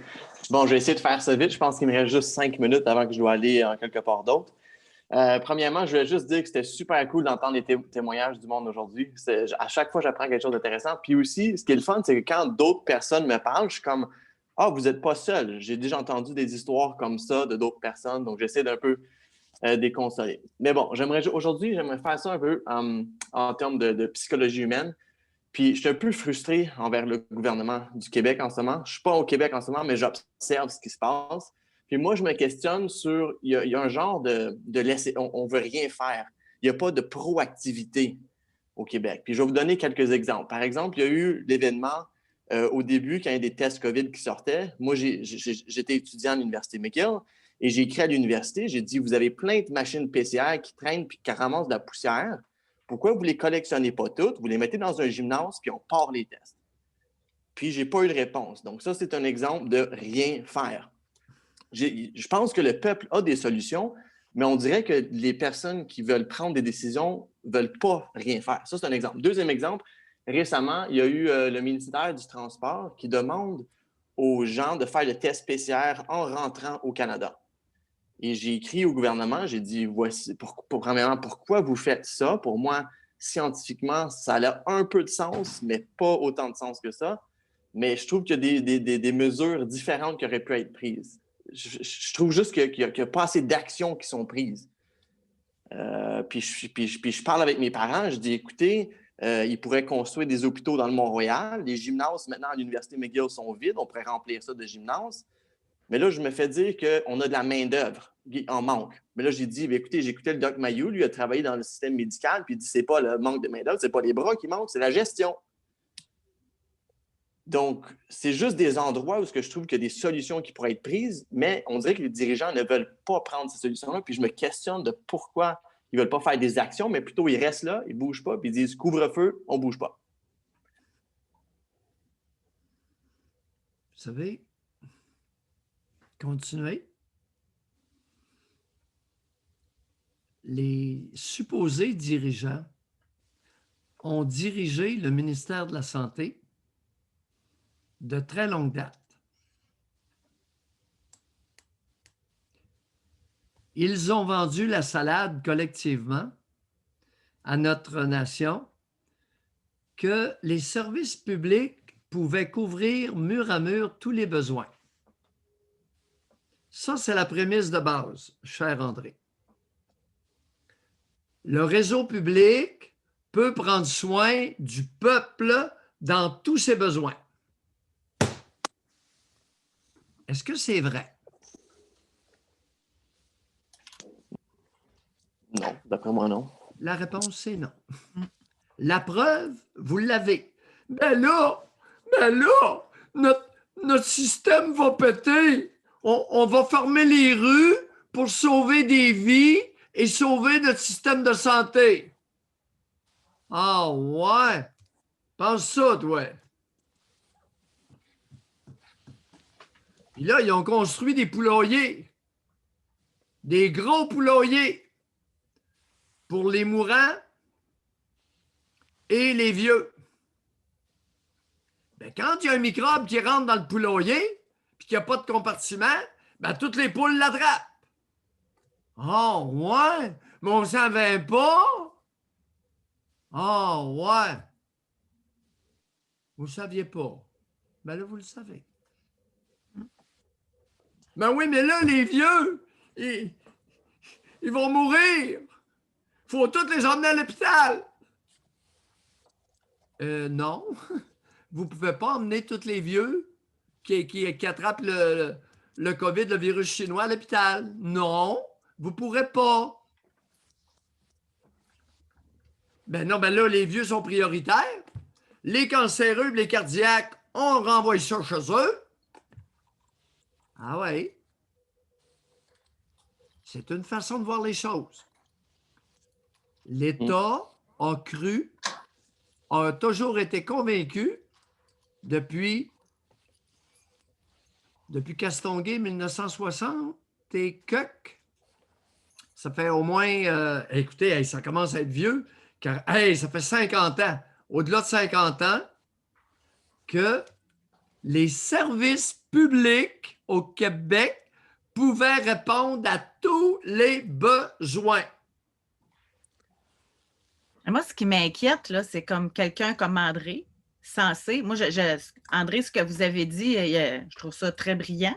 Bon, je vais essayer de faire ça vite. Je pense qu'il me reste juste 5 minutes avant que je dois aller en quelque part d'autre. Premièrement, je voulais juste dire que c'était super cool d'entendre les témoignages du monde aujourd'hui. À chaque fois, j'apprends quelque chose d'intéressant. Puis aussi, ce qui est le fun, c'est que quand d'autres personnes me parlent, je suis comme « Ah, vous n'êtes pas seul. J'ai déjà entendu des histoires comme ça de d'autres personnes. » Donc, j'essaie d'un peu déconsoler. Mais bon, aujourd'hui, j'aimerais faire ça un peu en termes de psychologie humaine. Puis, je suis un peu frustré envers le gouvernement du Québec en ce moment. Je ne suis pas au Québec en ce moment, mais j'observe ce qui se passe. Puis moi, je me questionne sur, il y a un genre de laisser, on ne veut rien faire. Il n'y a pas de proactivité au Québec. Puis je vais vous donner quelques exemples. Par exemple, il y a eu l'événement au début, quand il y a des tests COVID qui sortaient. Moi, j'étais étudiant à l'Université McGill et j'ai écrit à l'université, j'ai dit, vous avez plein de machines PCR qui traînent puis qui ramassent de la poussière. Pourquoi vous ne les collectionnez pas toutes? Vous les mettez dans un gymnase puis on part les tests. Puis, je n'ai pas eu de réponse. Donc, ça, c'est un exemple de rien faire. Je pense que le peuple a des solutions, mais on dirait que les personnes qui veulent prendre des décisions ne veulent pas rien faire. Ça, c'est un exemple. Deuxième exemple, récemment, il y a eu le ministère du Transport qui demande aux gens de faire le test PCR en rentrant au Canada. Et j'ai écrit au gouvernement, j'ai dit, voici, premièrement, pourquoi vous faites ça? Pour moi, scientifiquement, ça a un peu de sens, mais pas autant de sens que ça. Mais je trouve qu'il y a des mesures différentes qui auraient pu être prises. Je trouve juste qu'il n'y a pas assez d'actions qui sont prises. Puis je parle avec mes parents, je dis, écoutez, ils pourraient construire des hôpitaux dans le Mont-Royal. Les gymnases, maintenant, à l'Université McGill sont vides. On pourrait remplir ça de gymnases. Mais là, je me fais dire qu'on a de la main-d'œuvre en manque. Mais là, j'ai dit, écoutez, j'écoutais le Doc Mayou, lui a travaillé dans le système médical, puis il dit, c'est pas le manque de main-d'œuvre, c'est pas les bras qui manquent, c'est la gestion. Donc, c'est juste des endroits où je trouve qu'il y a des solutions qui pourraient être prises, mais on dirait que les dirigeants ne veulent pas prendre ces solutions-là, puis je me questionne de pourquoi ils ne veulent pas faire des actions, mais plutôt ils restent là, ils ne bougent pas, puis ils disent couvre-feu, on ne bouge pas. Vous savez, continuez. Les supposés dirigeants ont dirigé le ministère de la Santé de très longue date. Ils ont vendu la salade collectivement à notre nation que les services publics pouvaient couvrir mur à mur tous les besoins. Ça, c'est la prémisse de base, cher André. Le réseau public peut prendre soin du peuple dans tous ses besoins. Est-ce que c'est vrai? Non, d'après moi, non. La réponse, c'est non. La preuve, vous l'avez. Ben là, notre système va péter. On va fermer les rues pour sauver des vies et sauver notre système de santé. Ah ouais? Pense ça, toi. Puis là, ils ont construit des poulaillers. Des gros poulaillers pour les mourants et les vieux. Ben, quand il y a un microbe qui rentre dans le poulailler et qu'il n'y a pas de compartiment, ben, toutes les poules l'attrapent. Oh, ouais, mais on ne savait pas. Oh, ouais. Vous ne saviez pas. Ben là, vous le savez. Ben oui, mais là, les vieux, ils vont mourir. Il faut tous les emmener à l'hôpital. Non. Vous ne pouvez pas emmener tous les vieux qui attrapent le COVID, le virus chinois à l'hôpital. Non, vous ne pourrez pas. Ben non, ben là, les vieux sont prioritaires. Les cancéreux, les cardiaques, on renvoie ça chez eux. Ah oui. C'est une façon de voir les choses. L'État a cru, a toujours été convaincu depuis Castonguay 1960 et Coq. Ça fait au moins, écoutez, ça commence à être vieux, car ça fait 50 ans, au-delà de 50 ans, que les services publics au Québec pouvaient répondre à tous les besoins. Moi, ce qui m'inquiète, là, c'est comme quelqu'un comme André, censé. Moi, André, ce que vous avez dit, je trouve ça très brillant.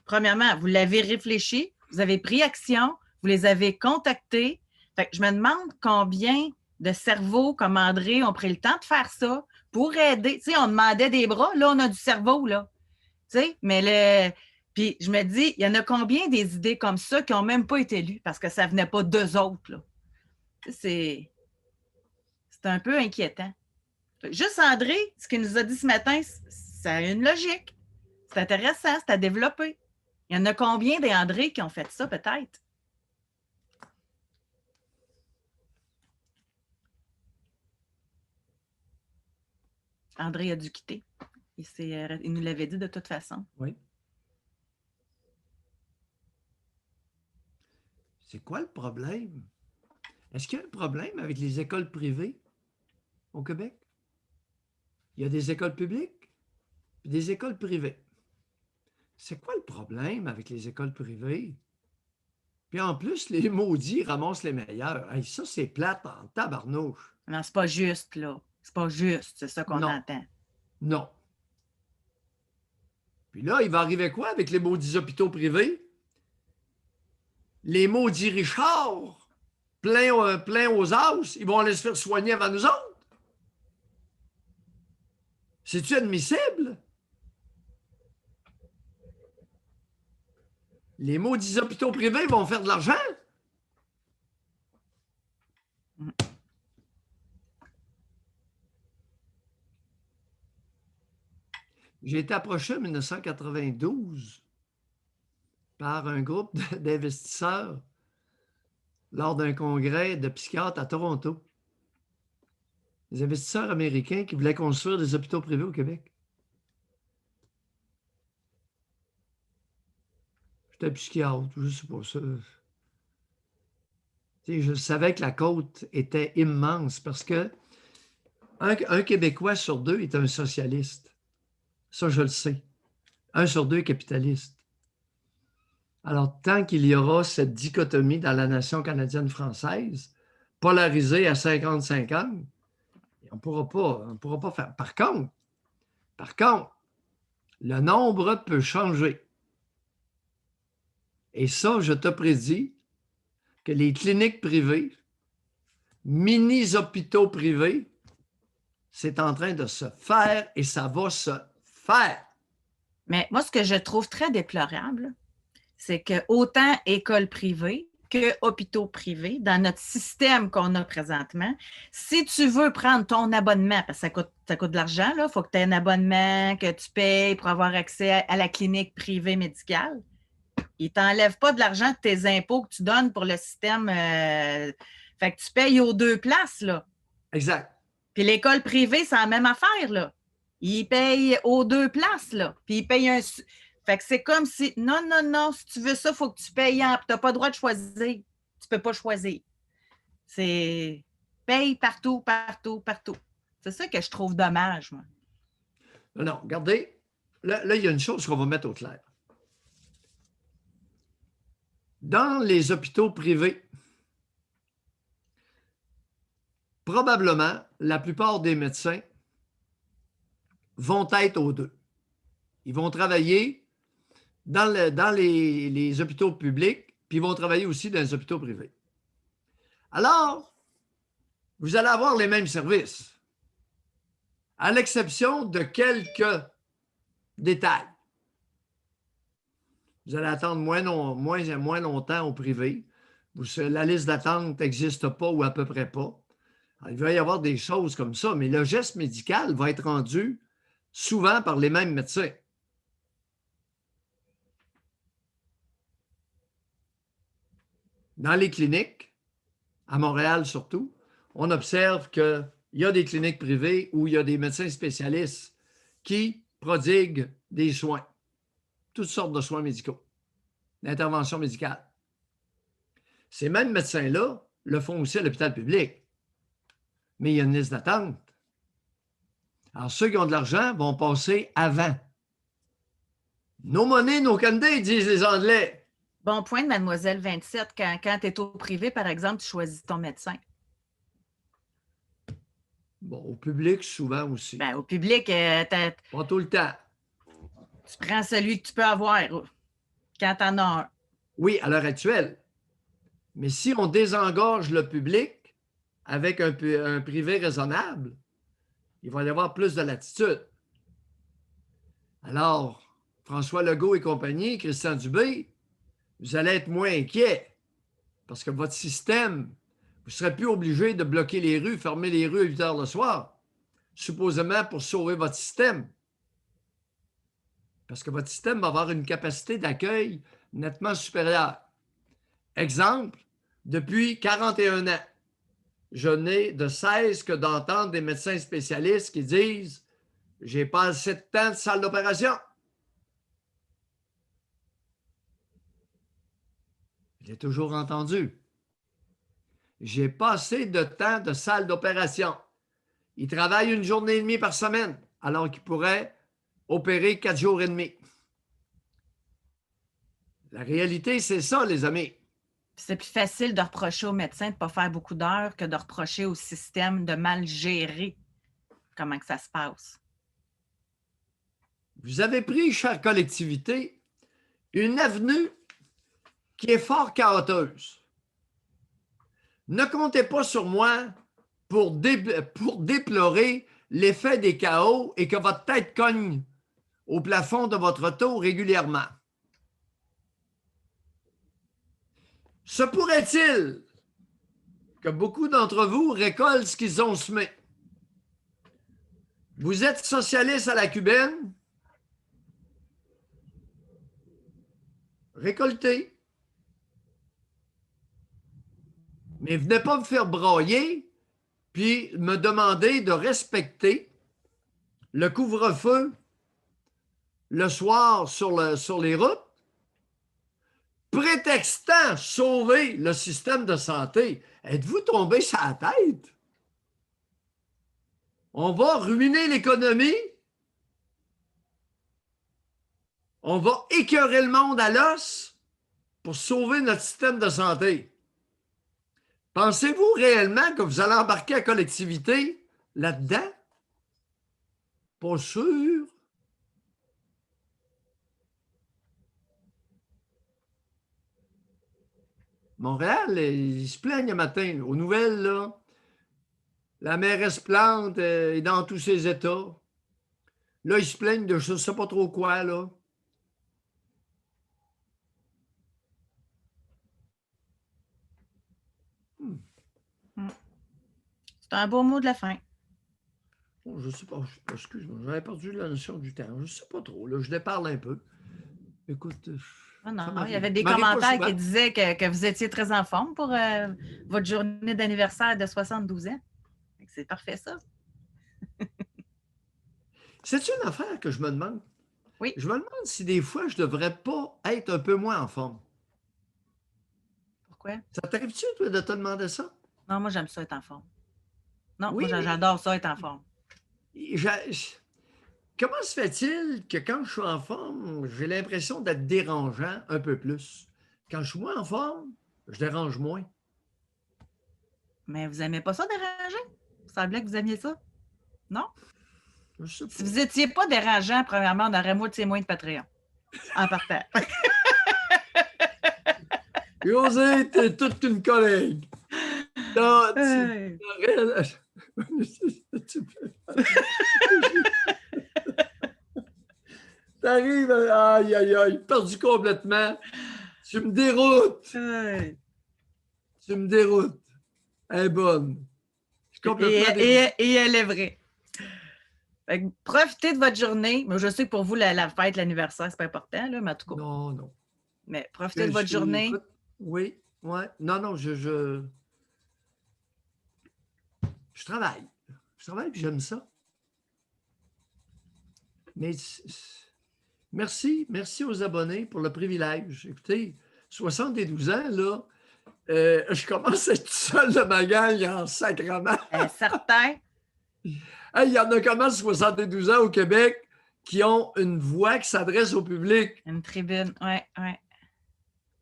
Premièrement, vous l'avez réfléchi, vous avez pris action, vous les avez contactés. Fait que je me demande combien de cerveau comme André ont pris le temps de faire ça pour aider. Tu sais, on demandait des bras, là, on a du cerveau, là. Tu sais, mais Puis je me dis, il y en a combien des idées comme ça qui n'ont même pas été lues parce que ça ne venait pas d'eux autres, là. C'est un peu inquiétant. Juste André, ce qu'il nous a dit ce matin, ça a une logique. C'est intéressant, c'est à développer. Il y en a combien des André qui ont fait ça, peut-être? André a dû quitter. Il nous l'avait dit de toute façon. Oui. C'est quoi le problème? Est-ce qu'il y a un problème avec les écoles privées au Québec? Il y a des écoles publiques et des écoles privées. C'est quoi le problème avec les écoles privées? Puis en plus, les maudits ramassent les meilleurs. Hey, ça, c'est plate en tabarnouche. Non, c'est pas juste, là. C'est pas juste, c'est ça qu'on Non. entend. Non. Puis là, il va arriver quoi avec les maudits hôpitaux privés? Les maudits Richards, pleins aux as, ils vont aller se faire soigner avant nous autres. C'est-tu admissible? Les maudits hôpitaux privés vont faire de l'argent? J'ai été approché en 1992 par un groupe d'investisseurs lors d'un congrès de psychiatres à Toronto. Des investisseurs américains qui voulaient construire des hôpitaux privés au Québec. J'étais psychiatre, je ne sais pas ça. Je savais que la côte était immense parce que un Québécois sur deux est un socialiste. Ça, je le sais. 1 sur 2 est capitaliste. Alors, tant qu'il y aura cette dichotomie dans la nation canadienne-française, polarisée à 50-50, on ne pourra pas faire. Par contre, le nombre peut changer. Et ça, je te prédis que les cliniques privées, mini-hôpitaux privés, c'est en train de se faire et ça va se faire. Mais moi, ce que je trouve très déplorable, c'est que autant écoles privées que hôpitaux privés, dans notre système qu'on a présentement, si tu veux prendre ton abonnement, parce que ça coûte de l'argent, il faut que tu aies un abonnement, que tu payes pour avoir accès à la clinique privée médicale, ils ne t'enlèvent pas de l'argent de tes impôts que tu donnes pour le système. Fait que tu payes aux deux places, là. Exact. Puis l'école privée, c'est la même affaire, là. Ils payent aux deux places, là. Puis ils payent un... Fait que c'est comme si, non, si tu veux ça, il faut que tu payes. Tu n'as pas le droit de choisir. Tu ne peux pas choisir. C'est paye partout. C'est ça que je trouve dommage, moi. Non, regardez, là, il y a une chose qu'on va mettre au clair. Dans les hôpitaux privés, probablement, la plupart des médecins vont être aux deux. Ils vont travailler dans les hôpitaux publics, puis ils vont travailler aussi dans les hôpitaux privés. Alors, vous allez avoir les mêmes services, à l'exception de quelques détails. Vous allez attendre moins longtemps au privé. La liste d'attente n'existe pas ou à peu près pas. Alors, il va y avoir des choses comme ça, mais le geste médical va être rendu souvent par les mêmes médecins. Dans les cliniques, à Montréal surtout, on observe qu'il y a des cliniques privées où il y a des médecins spécialistes qui prodiguent des soins, toutes sortes de soins médicaux, d'intervention médicale. Ces mêmes médecins-là le font aussi à l'hôpital public, mais il y a une liste d'attente. Alors, ceux qui ont de l'argent vont passer avant. No money, no candy, disent les Anglais. Bon point de Mademoiselle 27. Quand tu es au privé, par exemple, tu choisis ton médecin. Bon, au public, souvent aussi. Bien, au public, pas tout le temps. Tu prends celui que tu peux avoir quand tu en as un. Oui, à l'heure actuelle. Mais si on désengorge le public, avec un privé raisonnable, il va y avoir plus de latitude. Alors, François Legault et compagnie, Christian Dubé, vous allez être moins inquiets parce que votre système, vous ne serez plus obligé de bloquer les rues, fermer les rues à 8 heures le soir, supposément pour sauver votre système. Parce que votre système va avoir une capacité d'accueil nettement supérieure. Exemple, depuis 41 ans, je n'ai de cesse que d'entendre des médecins spécialistes qui disent « J'ai pas assez de temps de salle d'opération ». Je l'ai toujours entendu. J'ai pas assez de temps de salle d'opération. Il travaille 1 journée et demie par semaine, alors qu'il pourrait opérer 4 jours et demi. La réalité, c'est ça, les amis. C'est plus facile de reprocher aux médecins de ne pas faire beaucoup d'heures que de reprocher au système de mal gérer comment que ça se passe. Vous avez pris, chère collectivité, une avenue qui est fort chaoteuse. Ne comptez pas sur moi pour déplorer l'effet des chaos et que votre tête cogne au plafond de votre auto régulièrement. Se pourrait-il que beaucoup d'entre vous récoltent ce qu'ils ont semé? Vous êtes socialiste à la cubaine? Récoltez. Mais venez pas me faire broyer puis me demander de respecter le couvre-feu le soir sur les routes, prétextant sauver le système de santé. Êtes-vous tombé sur la tête? On va ruiner l'économie? On va écœurer le monde à l'os pour sauver notre système de santé. Pensez-vous réellement que vous allez embarquer la collectivité là-dedans? Pas sûr. Montréal, ils se plaignent le matin. Aux nouvelles, là, la mairesse Plante est dans tous ses états. Là, ils se plaignent de je ne sais pas trop quoi, là. C'est un beau mot de la fin. Oh, je ne sais pas, excuse-moi, j'avais perdu la notion du temps. Je ne sais pas trop, là, je déparle un peu. Écoute, non, il y avait des commentaires qui disaient que vous étiez très en forme pour votre journée d'anniversaire de 72 ans. C'est parfait, ça. C'est une affaire que je me demande. Oui. Je me demande si des fois, je ne devrais pas être un peu moins en forme. Pourquoi? Ça t'arrive-tu, toi, de te demander ça? Non, moi, j'aime ça être en forme. Non, oui, moi, j'adore ça être en forme. Comment se fait-il que quand je suis en forme, j'ai l'impression d'être dérangeant un peu plus? Quand je suis moins en forme, je dérange moins. Mais vous n'aimez pas ça déranger? Il semblait que vous aimiez ça? Non? Je sais pas. Si vous n'étiez pas dérangeant, premièrement, on aurait moitié moins de Patreon. En partant. José, t'es toute une collègue. T'arrives, aïe, aïe, aïe, perdu complètement. Tu me déroutes. Tu me déroutes. Elle est bonne. Je suis complètement déroutée. Et elle est vraie. Fait que profitez de votre journée. Mais je sais que pour vous, la fête, l'anniversaire, c'est pas important, là, mais en tout cas. Non, non. Mais profitez de votre journée. Écoute, oui, ouais. Non, je travaille. Je travaille et j'aime ça. Mais merci aux abonnés pour le privilège. Écoutez, 72 ans, là, je commence à être tout seul de ma gang en sacrement. Certain. Hey, il y en a comment 72 ans au Québec qui ont une voix qui s'adresse au public? Une tribune, oui.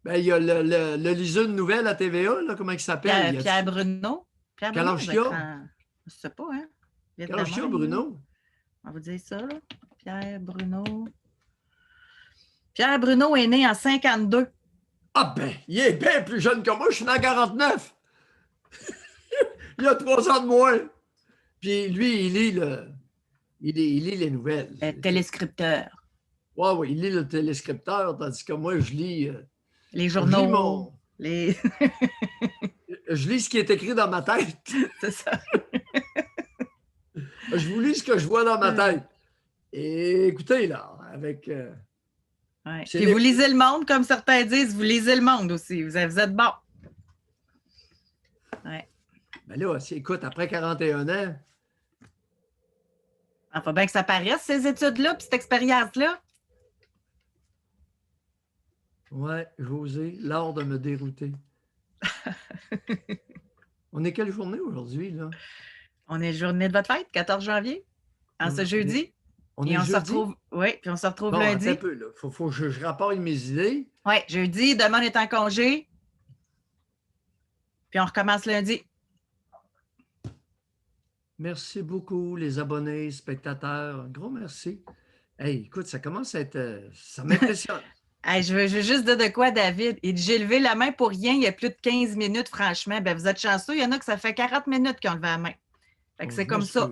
Ben, il y a le liseur de nouvelles à TVA, là, comment il s'appelle? Pierre Bruno. Quel âge il a? Je ne sais pas, hein? Quel âge il a, Bruno? On va vous dire ça, là. Pierre Bruno. Pierre Bruno est né en 52. Ah ben, il est bien plus jeune que moi, je suis né en 49. Il il a 3 ans de moins. Puis lui, il lit les nouvelles. Le téléscripteur. Oui, oui, il lit le téléscripteur, tandis que moi, je lis Les journaux. mon... Les... Je lis ce qui est écrit dans ma tête. C'est ça. Je vous lis ce que je vois dans ma tête. Et écoutez, là, avec... Ouais. C'est Puis les- vous lisez le monde, comme certains disent, vous lisez le monde aussi. Vous êtes bon. Ouais. Ben là, écoute, après 41 ans, Il faut bien que ça paraisse, ces études-là, puis cette expérience-là. ouais, José, l'art de me dérouter. On est quelle journée aujourd'hui, là? On est journée de votre fête, 14 janvier, en ce jeudi. On Et est on se jeudi? retrouve, oui, puis on se retrouve Bon, lundi. attends un peu, là. Faut que je rapporte mes idées. Oui, jeudi, demain on est en congé. Puis on recommence lundi. Merci beaucoup, les abonnés, spectateurs. Un gros merci. Hey, écoute, ça commence à être... ça m'impressionne. Hey, je veux juste dire de quoi, David. Il dit, j'ai levé la main pour rien il y a plus de 15 minutes, franchement. Ben, vous êtes chanceux. Il y en a que ça fait 40 minutes qu'ils ont levé la main. Fait que c'est comme ça.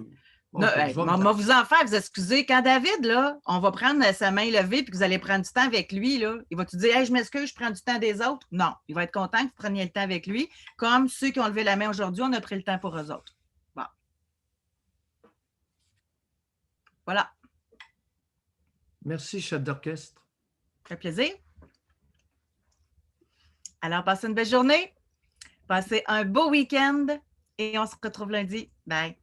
Bon, Non, je vais me on va vous en faire, vous excusez. Quand David, là, on va prendre sa main levée puis que vous allez prendre du temps avec lui, là, il va te dire hey, je m'excuse, je prends du temps des autres. Non, il va être content que vous preniez le temps avec lui. Comme ceux qui ont levé la main aujourd'hui, on a pris le temps pour eux autres. Bon. Voilà. Merci, chef d'orchestre. Ça fait plaisir. Alors, passez une belle journée. Passez un beau week-end et on se retrouve lundi. Bye.